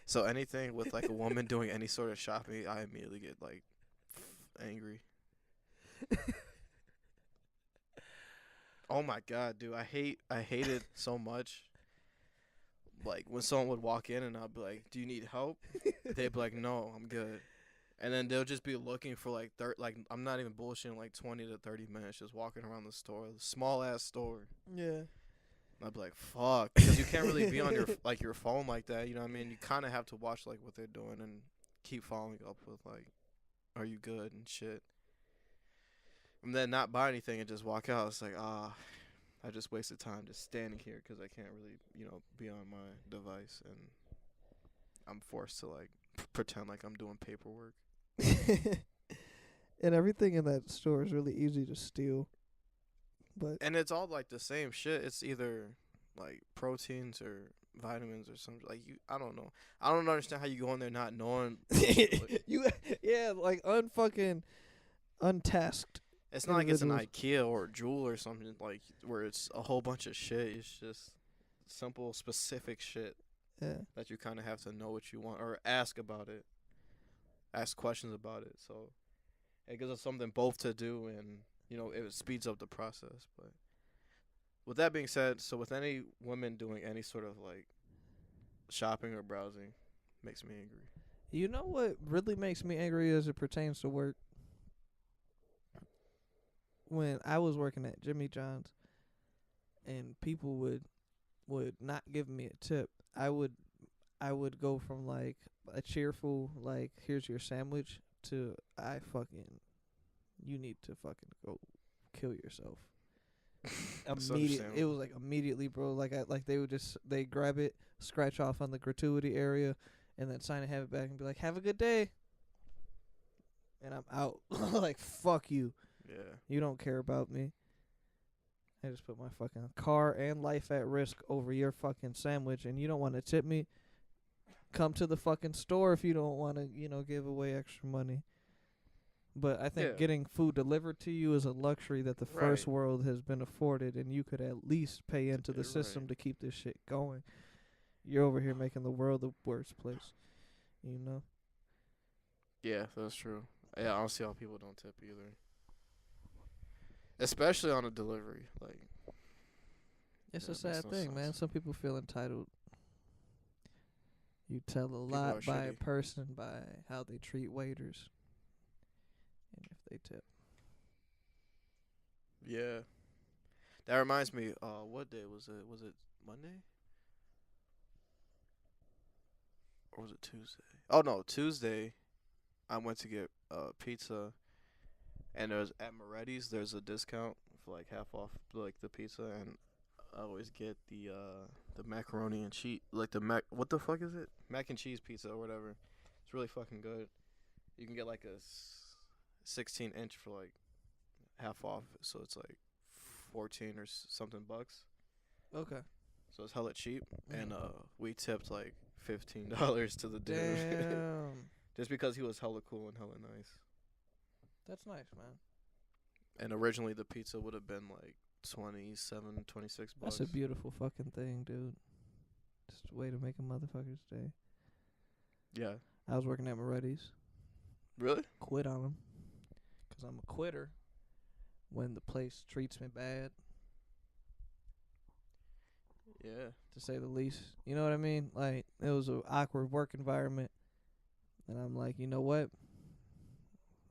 So anything with like a woman doing any sort of shopping, I immediately get like angry. Oh my god, dude, I hate it so much. Like when someone would walk in and I'd be like, "Do you need help?" They'd be like, "No, I'm good." And then they'll just be looking for like I'm not even bullshitting, like 20 to 30 minutes just walking around the store, the small ass store. yeah. And I'd be like, "Fuck," because you can't really be on your your phone like that. You know what I mean? You kind of have to watch like what they're doing and keep following up with like, "Are you good?" and shit. And then not buy anything and just walk out. It's like, I just wasted time just standing here because I can't really, be on my device, and I'm forced to like pretend like I'm doing paperwork. And everything in that store is really easy to steal. But And it's all like the same shit. It's either like proteins or vitamins or something. Like I don't know. I don't understand how you go in there not knowing. like unfucking untasked. It's not like it's an individuals. IKEA or a Jewel or something like where it's a whole bunch of shit. It's just simple, specific shit Yeah. that you kind of have to know what you want or ask about it. Ask questions about it. So it gives us something both to do, and it speeds up the process. But with that being said, so with any women doing any sort of like shopping or browsing, makes me angry. You know what really makes me angry as it pertains to work? When I was working at Jimmy John's and people would not give me a tip, I would go from like a cheerful like here's your sandwich to you need to fucking go kill yourself. It was like immediately, bro. Like they grab it, scratch off on the gratuity area, and then sign and have it back and be like, "Have a good day." And I'm out. Like, fuck you. Yeah. You don't care about me. I just put my fucking car and life at risk over your fucking sandwich, and you don't want to tip me? Come to the fucking store if you don't want to, give away extra money. But I think getting food delivered to you is a luxury that the first world has been afforded, and you could at least pay into the system to keep this shit going. You're over here making the world the worst place, Yeah, that's true. Yeah, I don't see how people don't tip either. Especially on a delivery, like. It's Yeah, a it makes sad no thing, sense. man. Some people feel entitled. You tell a are lot by a shitty. person by how they treat waiters. they tip. Yeah. That reminds me, what day was it? Was it Monday? Or was it Tuesday? Oh no, Tuesday I went to get pizza, and there's at Moretti's there's a discount for like half off like the pizza, and I always get the macaroni and cheese, like the what the fuck is it? Mac and cheese pizza or whatever. It's really fucking good. You can get like a 16-inch for like half off, so it's like 14 or something bucks. Okay. So it's hella cheap, and Mm. we tipped like $15 to the dude, Damn. just because he was hella cool and hella nice. That's nice, man. And originally the pizza would have been like 27, 26 bucks. That's a beautiful fucking thing, dude. Just a way to make a motherfucker's day. Yeah. I was working at Moretti's. Really? Quit on them. Because I'm a quitter when the place treats me bad, Yeah. to say the least. You know what I mean? Like, it was an awkward work environment. And I'm like, you know what?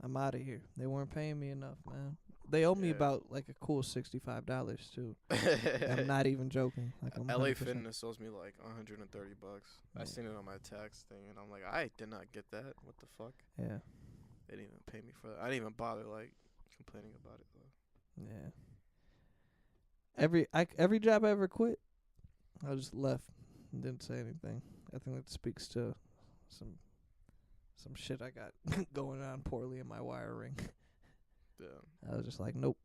I'm out of here. They weren't paying me enough, man. They owe me Yeah. about like a cool $65 too. I'm not even joking. Like, I'm LA 100%. Fitness owes me like $130. I Yeah. seen it on my tax thing, and I'm like, I did not get that. What the fuck? Yeah. They didn't even pay me for that. I didn't even bother like complaining about it though. Yeah. Every job I ever quit, I just left and didn't say anything. I think that speaks to some shit I got going on poorly in my wiring. Yeah. I was just like, nope.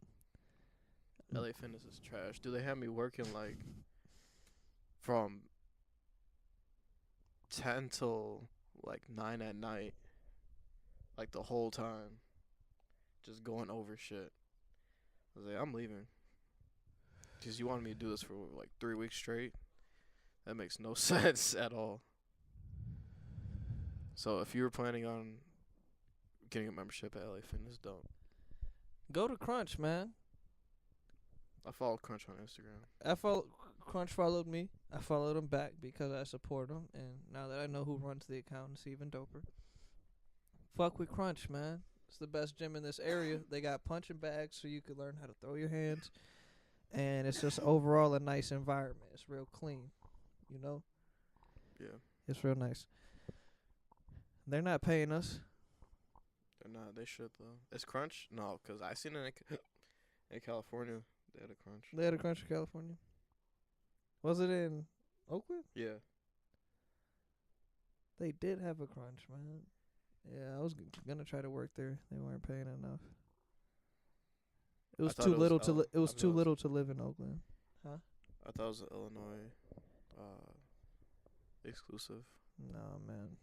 LA Fitness is trash. Do they have me working like from 10 till like 9 at night, like the whole time, just going over shit? I was like, I'm leaving. Because you wanted me to do this for like 3 weeks straight. That makes no sense at all. So if you were planning on getting a membership at LA Fitness, don't. Go to Crunch, man. I follow Crunch on Instagram. Crunch followed me. I followed him back because I support him, and now that I know who runs the account, it's even doper. Fuck with Crunch, man. It's the best gym in this area. They got punching bags so you can learn how to throw your hands, and it's just overall a nice environment. It's real clean, you know. Yeah. It's real nice. They're not paying us. They're not. They should, though. It's Crunch? No, because I seen it in California. They had a Crunch. They had a Crunch in California. Was it in Oakland? Yeah. They did have a Crunch, man. Yeah, I was gonna try to work there. They weren't paying enough. It was thought too it was little to L- it was I too thought it was- little to live in Oakland. Huh? I thought it was an Illinois exclusive. No, man.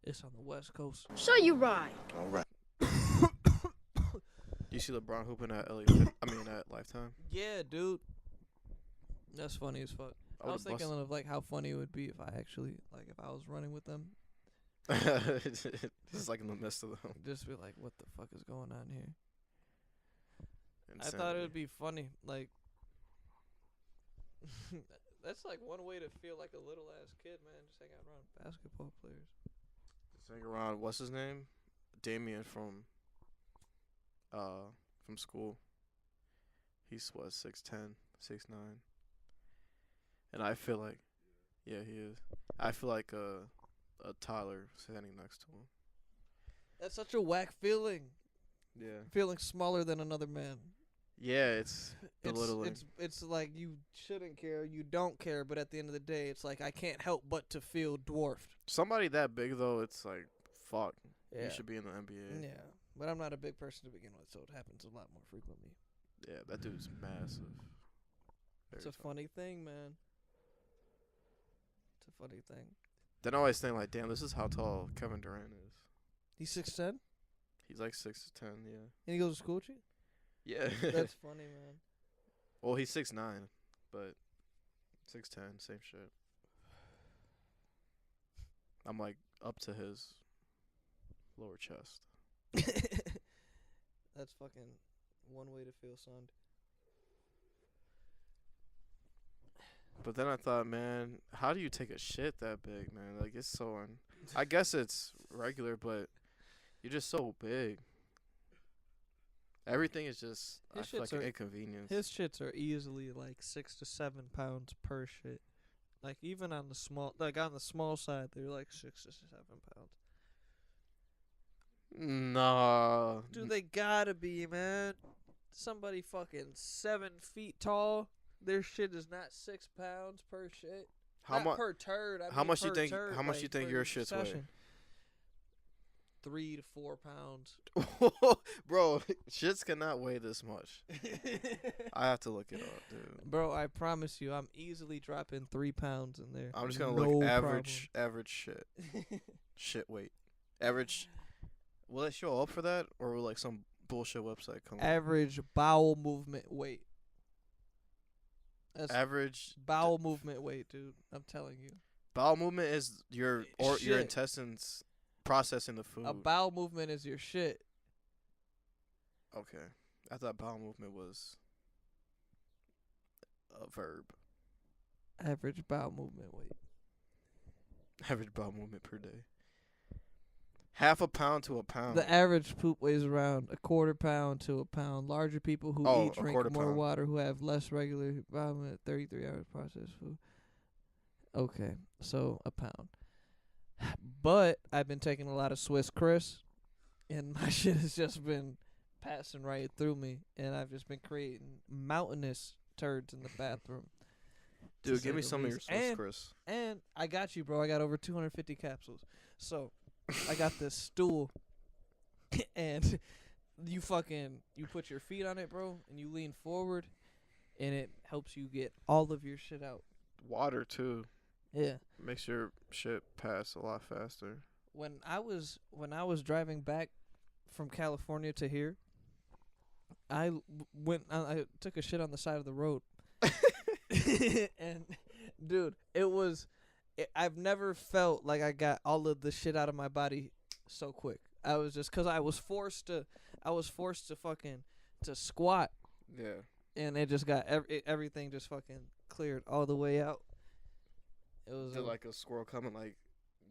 It's on the West Coast. So you right. All right. You see LeBron hooping at at Lifetime? Yeah, dude. That's funny as fuck. I was thinking of like how funny it would be if I actually if I was running with them. Just like in the midst of them. Just be like, what the fuck is going on here? I thought Insanity. it would be funny. Like, that's like one way to feel like a little ass kid, man. Just hang out around basketball players. Just hang around. What's his name? Damien from school. He's what 6'10", 6'9". And I feel like, yeah, he is. I feel like a toddler standing next to him. That's such a whack feeling. Yeah. Feeling smaller than another man. Yeah, it's belittling. It's like you shouldn't care, you don't care, but at the end of the day, it's like I can't help but to feel dwarfed. Somebody that big though, it's like fuck. Yeah. You should be in the NBA. Yeah, but I'm not a big person to begin with, so it happens a lot more frequently. Yeah, that dude's massive. It's Very a tall. funny thing, man. It's a funny thing. Then I always think like, damn, this is how tall Kevin Durant is. He's 6'10", He's like 6'10", yeah. and he goes to school with you? Yeah. That's funny, man. Well, he's 6'9", but 6'10", same shit. I'm like up to his lower chest. That's fucking one way to feel sunned. But then I thought, man, how do you take a shit that big, man? Like, it's so I guess it's regular, but You're just so big. Everything is just I His feel shits like an are- inconvenience. His shits are easily like 6 to 7 pounds per shit. Like even on the small side, they're like 6 to 7 pounds. Nah. Dude, they gotta be, man. Somebody fucking 7 feet tall. Their shit is not 6 pounds per shit. How Not much? per turd. I how mean much you per think- turd, how much like, you think per your shits weigh? session. 3 to 4 pounds. Bro, shits cannot weigh this much. I have to look it up, dude. Bro, I promise you, I'm easily dropping 3 pounds in there. I'm just gonna No look average shit. Shit weight. Average. Will it show up for that, or will like some bullshit website come up? Average bowel movement weight. That's Average bowel movement weight, dude. I'm telling you. bowel movement is your your Shit. intestines processing the food. A bowel movement is your shit. Okay, I thought bowel movement was a verb. Average bowel movement weight. Average bowel movement per day. Half a pound to a pound. The average poop weighs around a quarter pound to a pound. Larger people who Oh, eat a drink quarter more pound. water, who have less regular bowel movement, 33 hours processed food. Okay, so a pound. But I've been taking a lot of Swiss Chris, and my shit has just been passing right through me, and I've just been creating mountainous turds in the bathroom. to Dude, say give me the some of your least. Swiss Chris. And I got you, bro. I got over 250 capsules. So I got this stool, and you put your feet on it, bro, and you lean forward, and it helps you get all of your shit out. Water too. Yeah. Makes your shit pass a lot faster. When I was driving back from California to here, I took a shit on the side of the road. And dude, I've never felt like I got all of the shit out of my body so quick. I was just cuz I was forced to fucking to squat, Yeah. and it just got everything just fucking cleared all the way out. It was Did like a squirrel come and like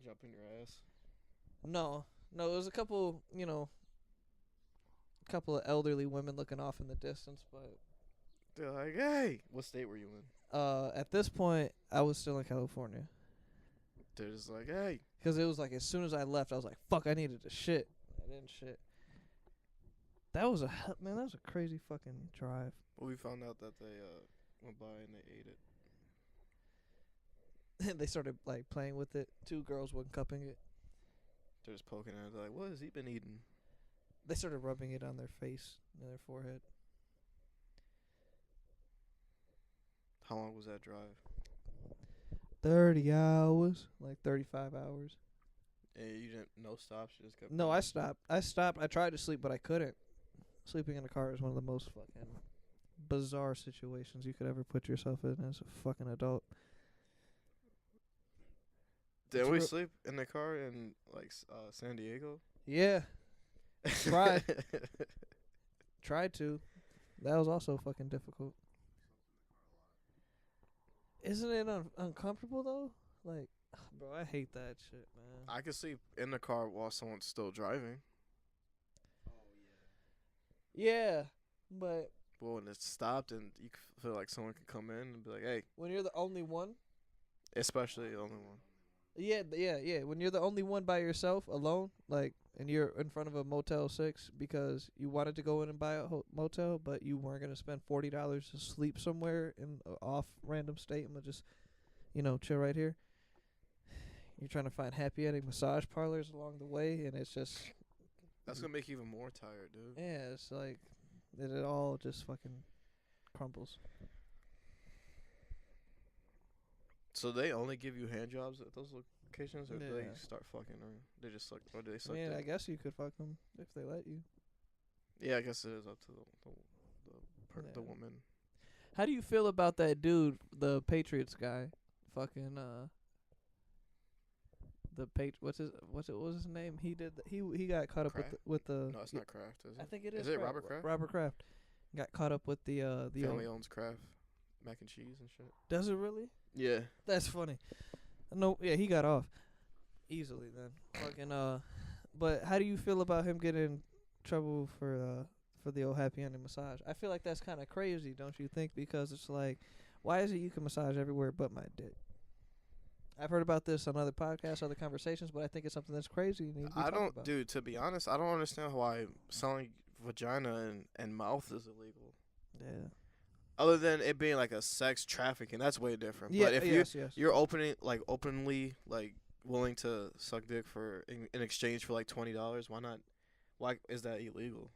jump in your ass? no, it was a couple of elderly women looking off in the distance, but They're like, hey, what state were you in? at this point I was still in California. They're just like, hey. Because it was like as soon as I left, I was like, fuck, I needed to shit. I didn't shit. That was a crazy fucking drive. Well, we found out that they went by and they ate it. They started like playing with it. 2 girls were cupping it. They're just poking at it. They're like, what has he been eating? They started rubbing it on their face and their forehead. How long was that drive? 30 hours. Like 35 hours. And you didn't, no stops, you just kept No, going? I stopped. I tried to sleep, but I couldn't. Sleeping in a car is one of the most fucking bizarre situations you could ever put yourself in as a fucking adult. Did It's we real- sleep in the car in like San Diego? Yeah. Tried. Tried to. That was also fucking difficult. Isn't it uncomfortable though? Like, bro, I hate that shit, man. I could sleep in the car while someone's still driving. Yeah, but But when it's stopped and you feel like someone can come in and be like, hey, when you're the only one, especially the only one. yeah. When you're the only one by yourself, alone, like, and you're in front of a Motel 6 because you wanted to go in and buy a motel, but you weren't gonna spend $40 to sleep somewhere in a off random state and just, chill right here. You're trying to find happy ending massage parlors along the way, and it's just, That's gonna make you even more tired, dude. yeah, it's like it all just fucking crumbles. So they only give you hand jobs at those locations, or do they Yeah. start fucking, or they just suck, or do they I suck? mean, dick? I guess you could fuck them if they let you. Yeah, I guess it is up to the Yeah. woman. How do you feel about that dude, the Patriots guy? Fucking what was his name? He did he got caught up Kraft? with the No, it's not Kraft, is it? I think it is Is it Kraft. Robert Kraft? Robert Kraft got caught up with the Family owns Kraft mac and cheese and shit. Does it really? Yeah. That's funny. No, yeah, he got off easily then. Fucking But how do you feel about him getting in trouble for the old happy ending massage? I feel like that's kind of crazy, don't you think? Because it's like, why is it you can massage everywhere but my dick? I've heard about this on other podcasts, other conversations, but I think it's something that's crazy. You need to be I talking don't, about. dude. To be honest, I don't understand why selling vagina and mouth is illegal. Yeah. Other than it being like a sex trafficking, that's way different. Yeah. But if yes. you're openly like willing to suck dick for in exchange for like $20, why not? Why is that illegal?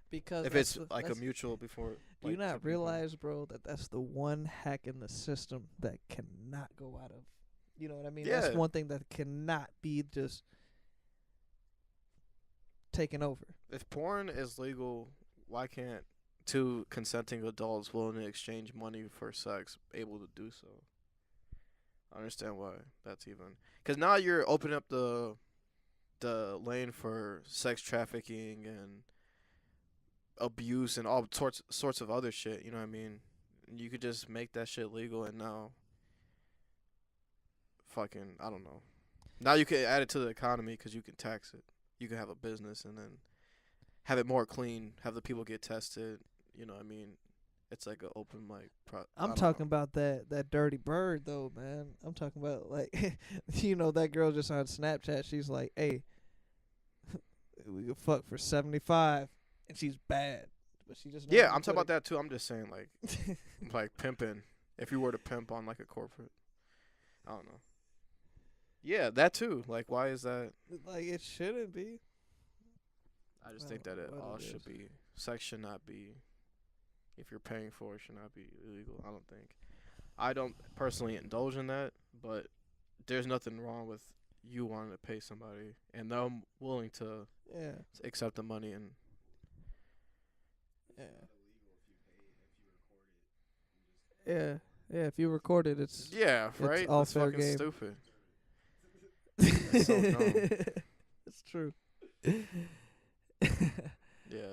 Because If it's like a mutual before. do you like, not two people. realize, bro, that that's the one hack in the system that cannot go out of. You know what I mean? Yeah. That's one thing that cannot be just taken over. If porn is legal, why can't two consenting adults willing to exchange money for sex able to do so? I understand why that's even, because now you're opening up the lane for sex trafficking and abuse and all sorts of other shit. You know what I mean? You could just make that shit legal, and now, fucking, I don't know. Now you can add it to the economy because you can tax it. You can have a business and then have it more clean. Have the people get tested. You know what I mean? It's like an open mic. I'm talking about that dirty bird though, man. I'm talking about like, you know, that girl just on Snapchat. She's like, "Hey, we could fuck for 75," and she's bad, but she just Yeah, I'm talking about that too. I'm just saying like pimping. If you were to pimp on like a corporate, I don't know. Yeah, that too. Like, why is that? Like, it shouldn't be. I just I think don't that know it what all it should is. be. Sex should not be. If you're paying for it, should not be illegal. I don't think. I don't personally indulge in that, but there's nothing wrong with you wanting to pay somebody and them willing to Yeah, accept the money and. yeah. Yeah, yeah. If you record it, it's Yeah, right. all That's fair fucking game. stupid. That's so dumb. It's true. Yeah,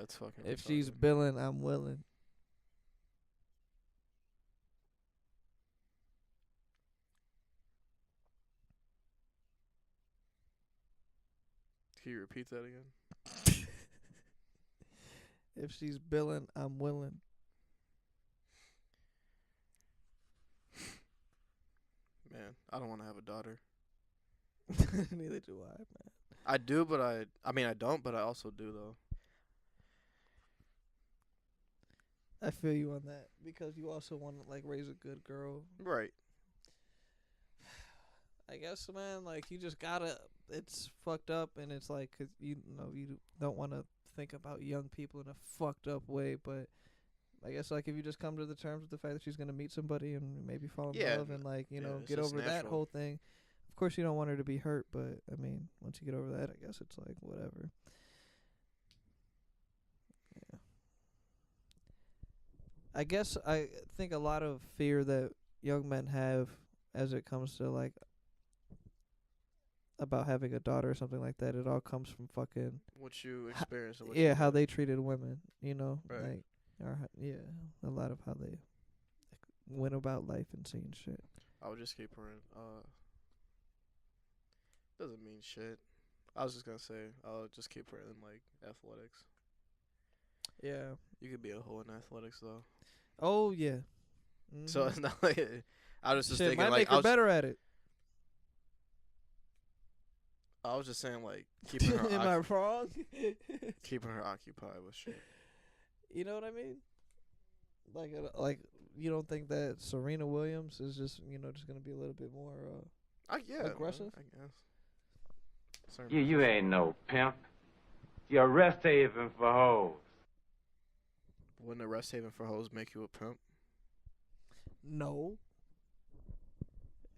it's fucking. If she's retarded. billing, I'm willing. Can you repeat that again? If she's billing, I'm willing. Man, I don't want to have a daughter. Neither do I, man. I do, but I mean, I don't, but I also do though. I feel you on that because you also want to like raise a good girl. Right. I guess, man, like you just gotta. It's fucked up, and it's like 'cause you know you don't want to think about young people in a fucked up way, but I guess like if you just come to the terms with the fact that she's gonna meet somebody and maybe fall in Yeah, love and like you yeah, know it's get just over that natural. whole thing. Of course, you don't want her to be hurt, but I mean, once you get over that, I guess it's like whatever. Yeah. I guess I think a lot of fear that young men have as it comes to like about having a daughter or something like that, it all comes from fucking What you experience? And what yeah, you how did. they treated women, you know, Right. like yeah, a lot of how they went about life and seeing shit. I would just keep her in. Doesn't mean shit. I was just gonna say, I'll just keep her in like athletics. Yeah. You could be a hoe in athletics though. Oh yeah. So Mhm. it's not like I was just Shit thinking might like make her better at it. I was just saying like keeping her Am I wrong? keeping her occupied with shit. You know what I mean? Like you don't think that Serena Williams is just just gonna be a little bit more Yeah, man, aggressive? I guess. Certain You ain't no pimp. You're a rest haven for hoes. Wouldn't a rest haven for hoes make you a pimp? No.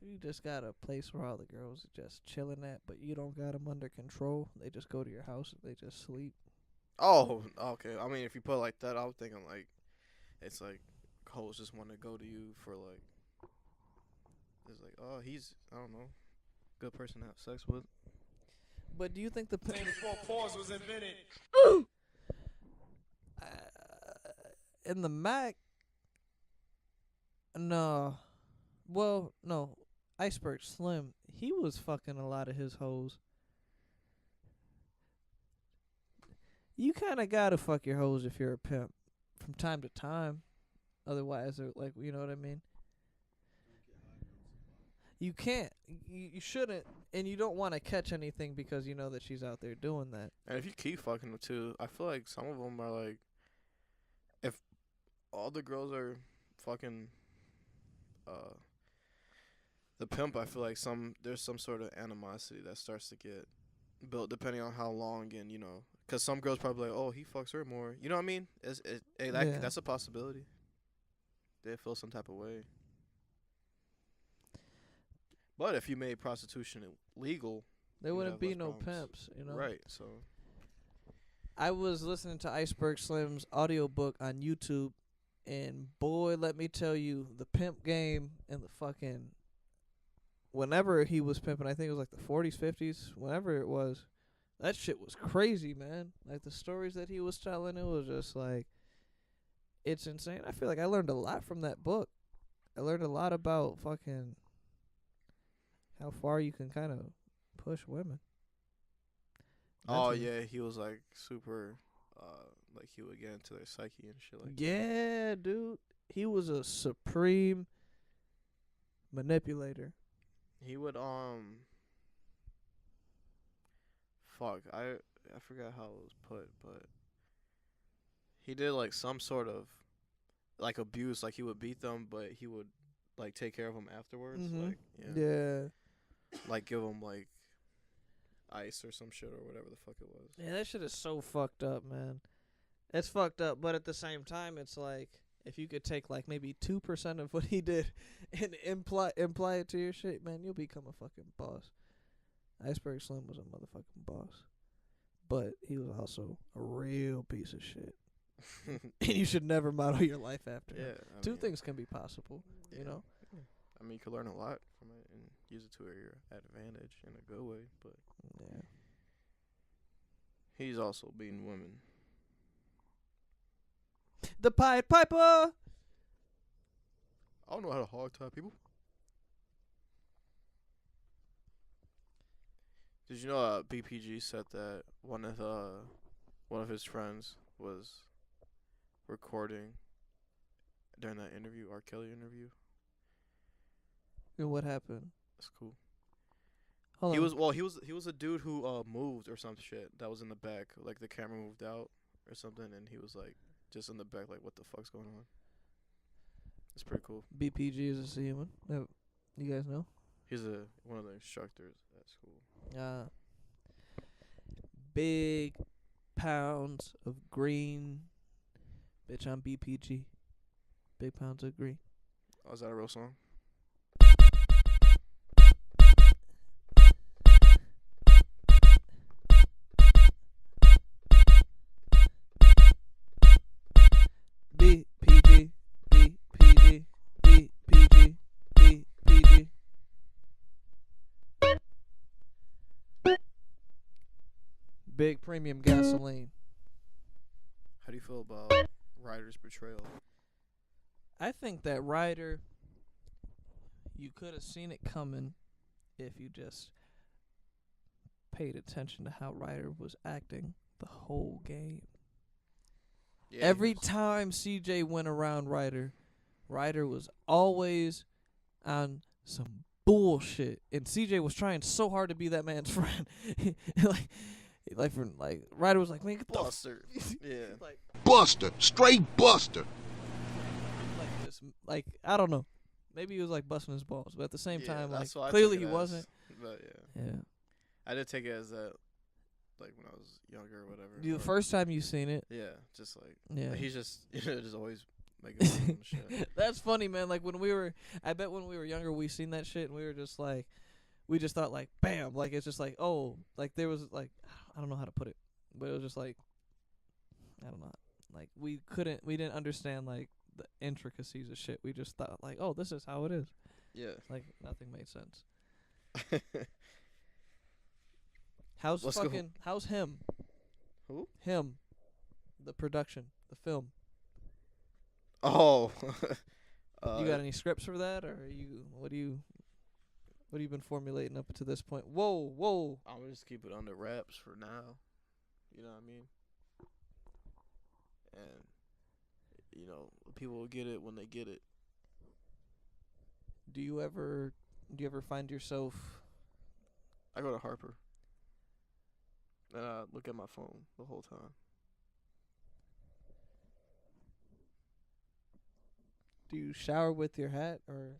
You just got a place where all the girls are just chilling at, but you don't got them under control. They just go to your house and they just sleep. Oh, okay. I mean, if you put it like that, I was thinking like it's like hoes just want to go to you for like it's like he's I don't know good person to have sex with. But do you think the Name before pause was invented. in the Mac? No. Well, no. Iceberg Slim, he was fucking a lot of his hoes. you kind of gotta fuck your hoes if you're a pimp from time to time. Otherwise, they're like, you know what I mean? You can't. You shouldn't. And you don't want to catch anything because you know that she's out there doing that. And if you keep fucking them too, I feel like some of them are like, if all the girls are fucking the pimp, I feel like there's some sort of animosity that starts to get built depending on how long, and because some girls probably like, oh, he fucks her more. You know what I mean? That's a possibility. They feel some type of way. But if you made prostitution legal, there wouldn't be no pimps, Right, so. I was listening to Iceberg Slim's audiobook on YouTube, and boy, let me tell you, the pimp game and the fucking... Whenever he was pimping, I think it was like the 40s, 50s, whenever it was, that shit was crazy, man. Like, the stories that he was telling, it was just like... It's insane. I feel like I learned a lot from that book. I learned a lot about fucking... how far you can kind of push women. Oh, yeah, he was, like, super, like, he would get into their psyche and shit like that. Yeah, dude. He was a supreme manipulator. He would, fuck, I forgot how it was put, but he did, like, some sort of, like, abuse. Like, he would beat them, but he would, like, take care of them afterwards. Mm-hmm. Like, Yeah. Like, give them, like, ice or some shit or whatever the fuck it was. Yeah, that shit is so fucked up, man. It's fucked up, but at the same time, it's like, if you could take, like, maybe 2% of what he did and imply it to your shit, man, you'll become a fucking boss. Iceberg Slim was a motherfucking boss. But he was also a real piece of shit. And you should never model your life after him. Two things can be possible, you know? Yeah. I mean, you could learn a lot from it and use it to your advantage in a good way, but yeah, he's also beating women. The Pied Piper! I don't know how to hog tie people. Did you know BPG said that one of his friends was recording during that interview, R. Kelly interview? And what happened? That's cool. Hold He on. was a dude who moved or some shit that was in the back, like the camera moved out or something, and he was like just in the back, like, what the fuck's going on? It's pretty cool. BPG is a seaman. You guys know? He's one of the instructors at school. Big pounds of green. Bitch, I'm BPG. Big pounds of green. Oh, is that a real song? BPG, BPG, BPG, BPG. Big premium gasoline. How do you feel about Ryder's portrayal? I think that Ryder, you could have seen it coming if you just paid attention to how Ryder was acting the whole game. Yeah, Every time CJ went around Ryder was always on some bullshit, and CJ was trying so hard to be that man's friend. Ryder was like, man, get the Buster. Yeah. like Buster, straight Buster. this, like, I don't know. Maybe he was like busting his balls, but at the same time, like, that's what I clearly took he it as, wasn't. But yeah, Yeah. I did take it as that, like when I was younger or whatever. The first time you seen it, Yeah, just like yeah. he's just just always making fun and shit. That's funny, man. Like I bet when we were younger, we seen that shit and we were just like, we just thought like, bam, like it's just like, oh, like there was like, I don't know how to put it, but it was just like, I don't know, like we didn't understand like the intricacies of shit. We just thought like, oh, this is how it is. Yeah. Like nothing made sense. How's Let's go. how's him? Who? Him. The production, the film. Oh. You got any scripts for that, or what have you been formulating up to this point? Whoa. I'm gonna just keep it under wraps for now. You know what I mean? and people will get it when they get it. Do you ever find yourself? I go to Harper and I look at my phone the whole time. Do you shower with your hat or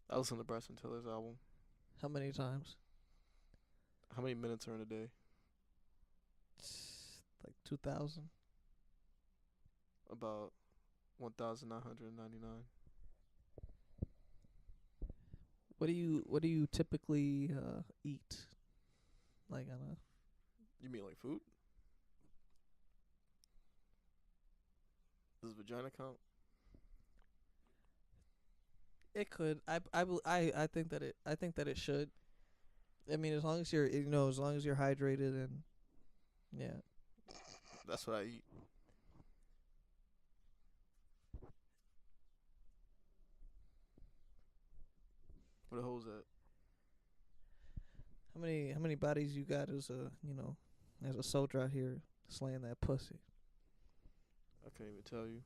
I listen to Bryson Tiller's album. how many times? How many minutes are in a day? Like 2,000. About 1,999. What do you typically eat? Like on a You mean like food? Does vagina count? It could. I think that it should. I mean, as long as you're as long as you're hydrated and yeah. That's what I eat. Where the hoes at? How many bodies you got as a soldier out here slaying that pussy? I can't even tell you.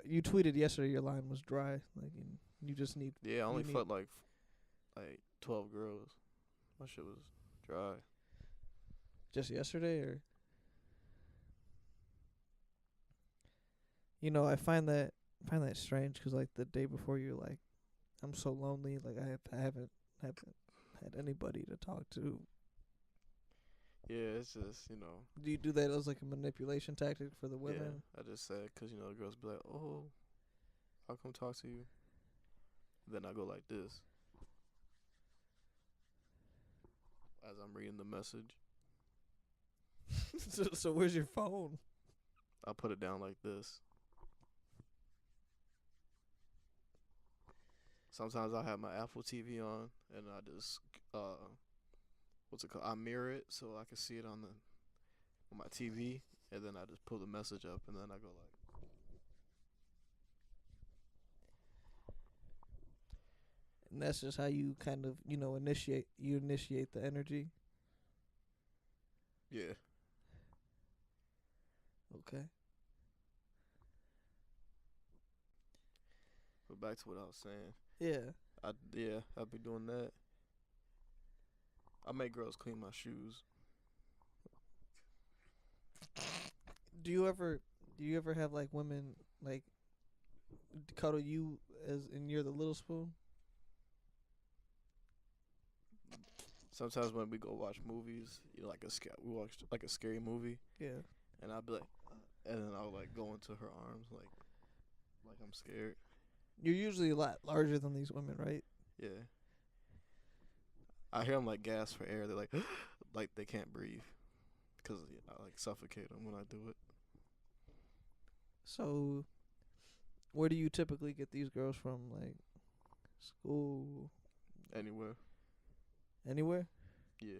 You tweeted yesterday your line was dry. Like you just need. Yeah, I only you need- fucked like 12 girls. My shit was dry. Just yesterday, or I find that strange because like the day before you're like, I'm so lonely. Like I haven't had anybody to talk to. Yeah, it's just Do you do that as like a manipulation tactic for the women? Yeah, I just said because the girls be like, oh, I'll come talk to you. Then I go like this as I'm reading the message. So where's your phone? I put it down like this. Sometimes I have my Apple TV on and I just what's it called? I mirror it so I can see it on my TV, and then I just pull the message up, and then I go like. And that's just how you kind of initiate the energy. Yeah. Okay. But back to what I was saying. Yeah. I'd be doing that. I make girls clean my shoes. Do you ever have like women like cuddle you and you're the little spoon? Sometimes when we go watch movies, we watch like a scary movie, Yeah. and I'll be like, and then I'll like go into her arms like I'm scared. You're usually a lot larger than these women, right? Yeah. I hear them like gasp for air. They're like, like they can't breathe, because I like suffocate them when I do it. So, where do you typically get these girls from? Like, school? Anywhere. Anywhere? Yeah.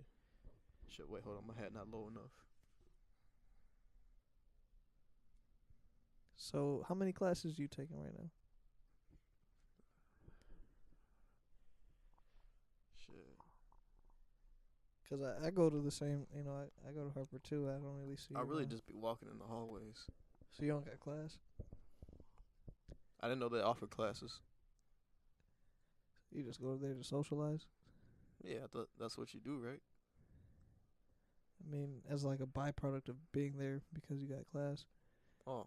Shit, wait, hold on. My hat not low enough. So, how many classes are you taking right now? Shit. Because I go to the same, I go to Harper too. I don't really see I you really around. just be walking in the hallways. So, you don't got class? I didn't know they offered classes. You just go there to socialize? Yeah, I thought that's what you do, right? I mean, as like a byproduct of being there because you got class. Oh.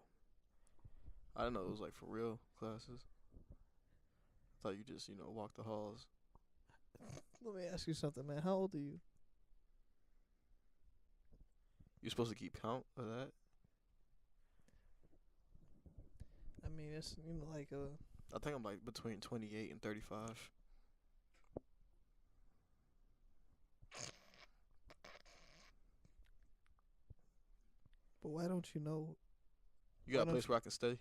I didn't know it was like for real classes. I thought you just, walk the halls. Let me ask you something, man. How old are you? You're supposed to keep count of that? I mean, it's like a. I think I'm like between 28 and 35. But why don't you know? You got Why a don't place where I can stay?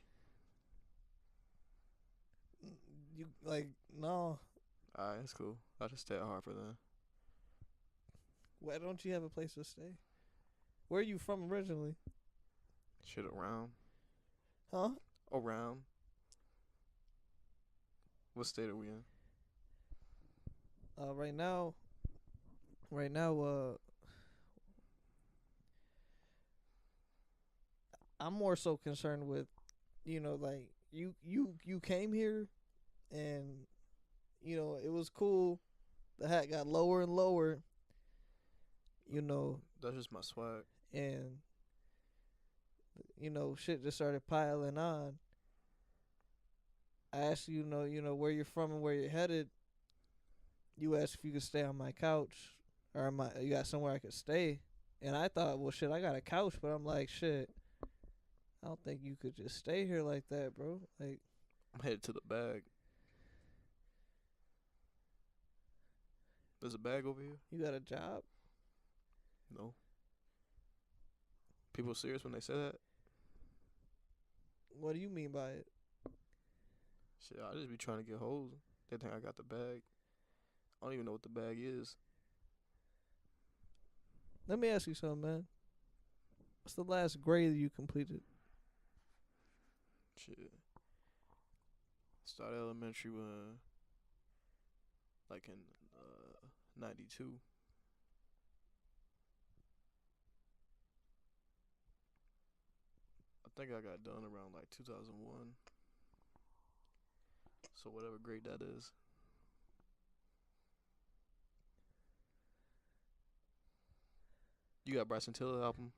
You like no? Alright, that's cool. I'll just stay at Harper then. Why don't you have a place to stay? Where are you from originally? Shit around. Huh? Around. What state are we in? Right now, I'm more so concerned with, like you came here, and it was cool. The hat got lower and lower. That's just my swag. And shit just started piling on. I asked you, where you're from and where you're headed. You asked if you could stay on my couch, or you got somewhere I could stay. And I thought, well, shit, I got a couch, but I'm like, shit, I don't think you could just stay here like that, bro. Like, I'm headed to the bag. There's a bag over here? you got a job? No. People serious when they say that? What do you mean by it? Shit, I just be trying to get hoes. They think I got the bag. I don't even know what the bag is. Let me ask you something, man. What's the last grade you completed? Shit. Started elementary when, like in 92. I think I got done around like 2001. So whatever grade that is. You got Bryson Tiller album?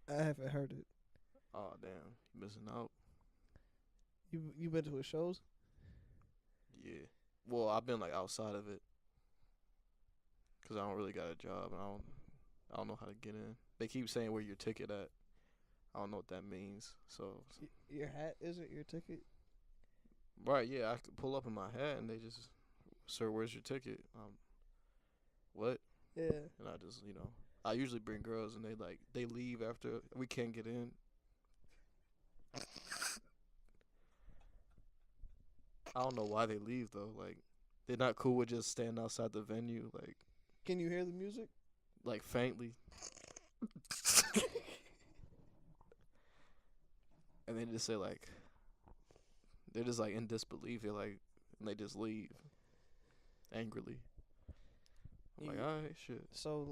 I haven't heard it. Oh damn, you missing out. You been to his shows? Yeah. Well, I've been like outside of it, cause I don't really got a job and I don't know how to get in. They keep saying where your ticket at. I don't know what that means. So Your hat isn't your ticket? right, yeah, I could pull up in my hat and they just, sir, where's your ticket? What? Yeah. And I just, I usually bring girls and they leave after we can't get in. I don't know why they leave though. Like, they're not cool with just standing outside the venue, Can you hear the music? like faintly. And they just say like, they're just like in disbelief. They're like, and they just leave angrily. I'm like, all right, shit. So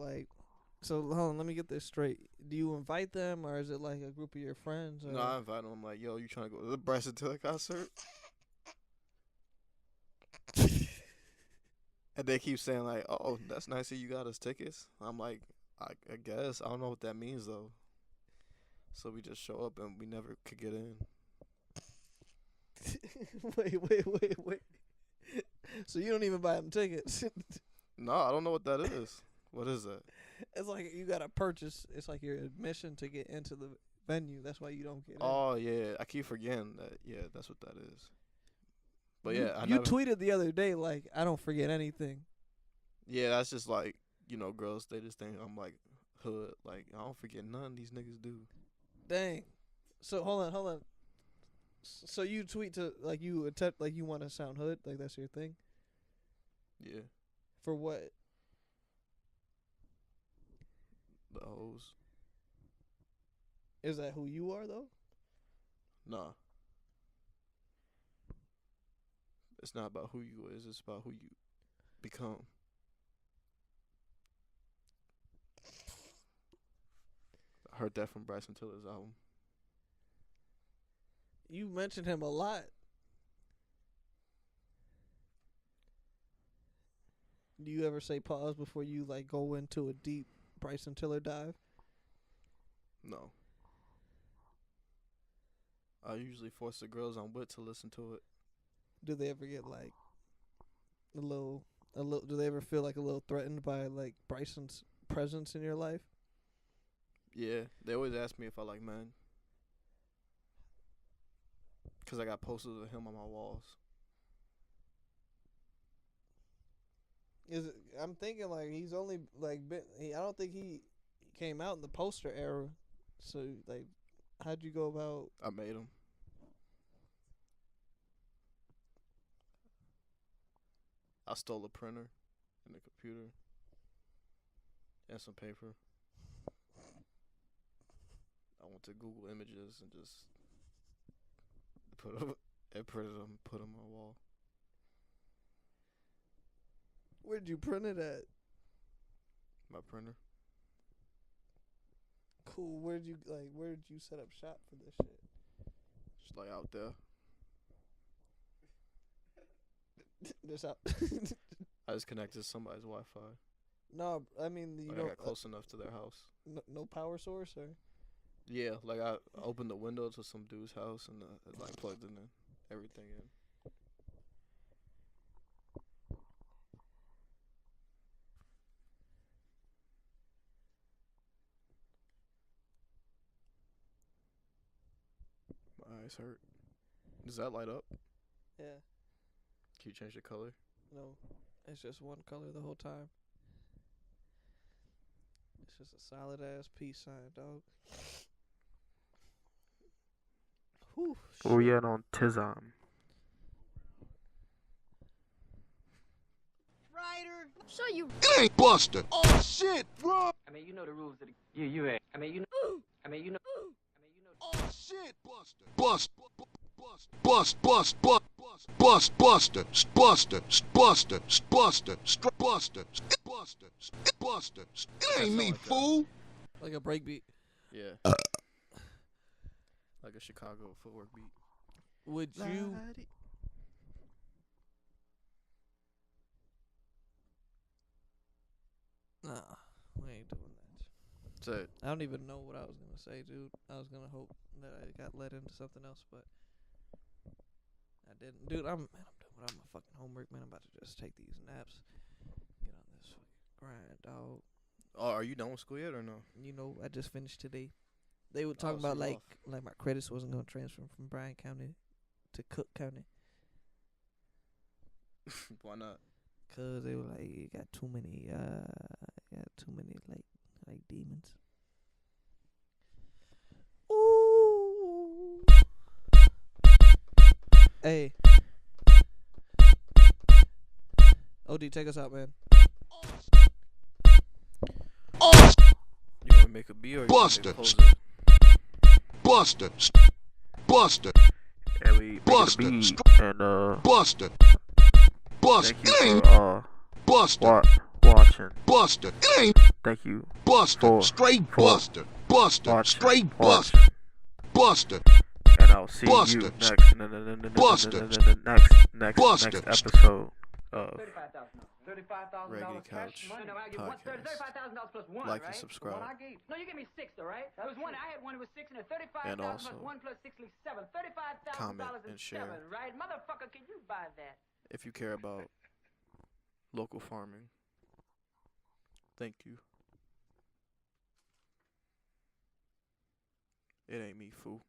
hold on, let me get this straight. Do you invite them, or is it like a group of your friends? Or? No, I invite them. I'm like, yo, you trying to go to the Bryson Tiller concert? And they keep saying like, oh, that's nice that you got us tickets. I'm like, I guess. I don't know what that means though. So we just show up and we never could get in. Wait. So you don't even buy them tickets? No, I don't know what that is. What is that? It's like you gotta purchase. It's like your admission to get into the venue. That's why you don't get in. Oh yeah, I keep forgetting that. Yeah, that's what that is. But you, yeah, I you never. tweeted the other day like, I don't forget anything. Yeah, that's just like, girls. They just think I'm like hood. Like, I don't forget none these niggas do. Dang. So hold on. So you tweet to like you attempt like you want to sound hood, like that's your thing. Yeah, For what? the hoes. Is that who you are though? Nah. It's not about who you is. It's about who you become. I heard that from Bryson Tiller's album. You mentioned him a lot. Do you ever say pause before you like go into a deep Bryson Tiller dive? No. I usually force the girls I'm with to listen to it. Do they ever get like a little? Do they ever feel like a little threatened by like Bryson's presence in your life? Yeah, they always ask me if I like men. Cause I got posters of him on my walls. Is it, I'm thinking like he's only like been. I don't think he came out in the poster era. So like, how'd you go about? I made him. I stole a printer and a computer and some paper. I went to Google Images and just printed them, put them on the wall. Where'd you print it at? My printer. Where'd you set up shop for this shit? Just like out there. This out. I just connected to somebody's Wi-Fi. No, I mean you Like I got close enough to their house. no power source or. Yeah, like I opened the window to some dude's house and like plugged it in, everything in. My eyes hurt. Does that light up? Yeah. Can you change the color? No, it's just one color the whole time. It's just a solid ass peace sign, dog. Whew, Where we at on Tizam? So it ain't Buster. Oh shit, bro. I mean, you know the rules of the. You ain't. I mean, you know. I mean, you know. Oh shit, Buster. Buster. Buster. Buster. Buster. Buster. Buster. Buster. Buster. Buster. Buster. Buster. It ain't me, fool. like a breakbeat. Yeah. Like a Chicago footwork beat. Would you? Nah, we ain't doing that. That's it. I don't even know what I was gonna say, dude. I was gonna hope that I got led into something else, but I didn't. Dude, I'm done with my fucking homework, man. I'm about to just take these naps. Get on this fucking grind, dog. Oh, are you done with school yet or no? You know, I just finished today. They were talking so about you like my credits wasn't gonna transfer from Bryan County to Cook County. Why not? Cause they were like, you got too many like demons. Ooh. Hey. OD, take us out, man. Oh, You want to make a beat or you want Buster. to close it? Buster. Buster. And we make Buster. a beat and Buster. Buster. thank It you ain't for Buster. watching. Buster. It ain't Thank you Buster. for Straight for Buster. Buster. watching. Straight watching. Buster. Buster. And I'll see Buster. you next Buster. next Buster. episode of Raggedy Couch Podcast. Like and subscribe. No, you gave me 6, all right? There was one. I had one who was 6, and a 35,000 And also, plus 1 plus 6 leaves 7. $35,000 comment and and share. 7, right? Motherfucker, can you buy that? If you care about local farming, thank you. It ain't me, fool.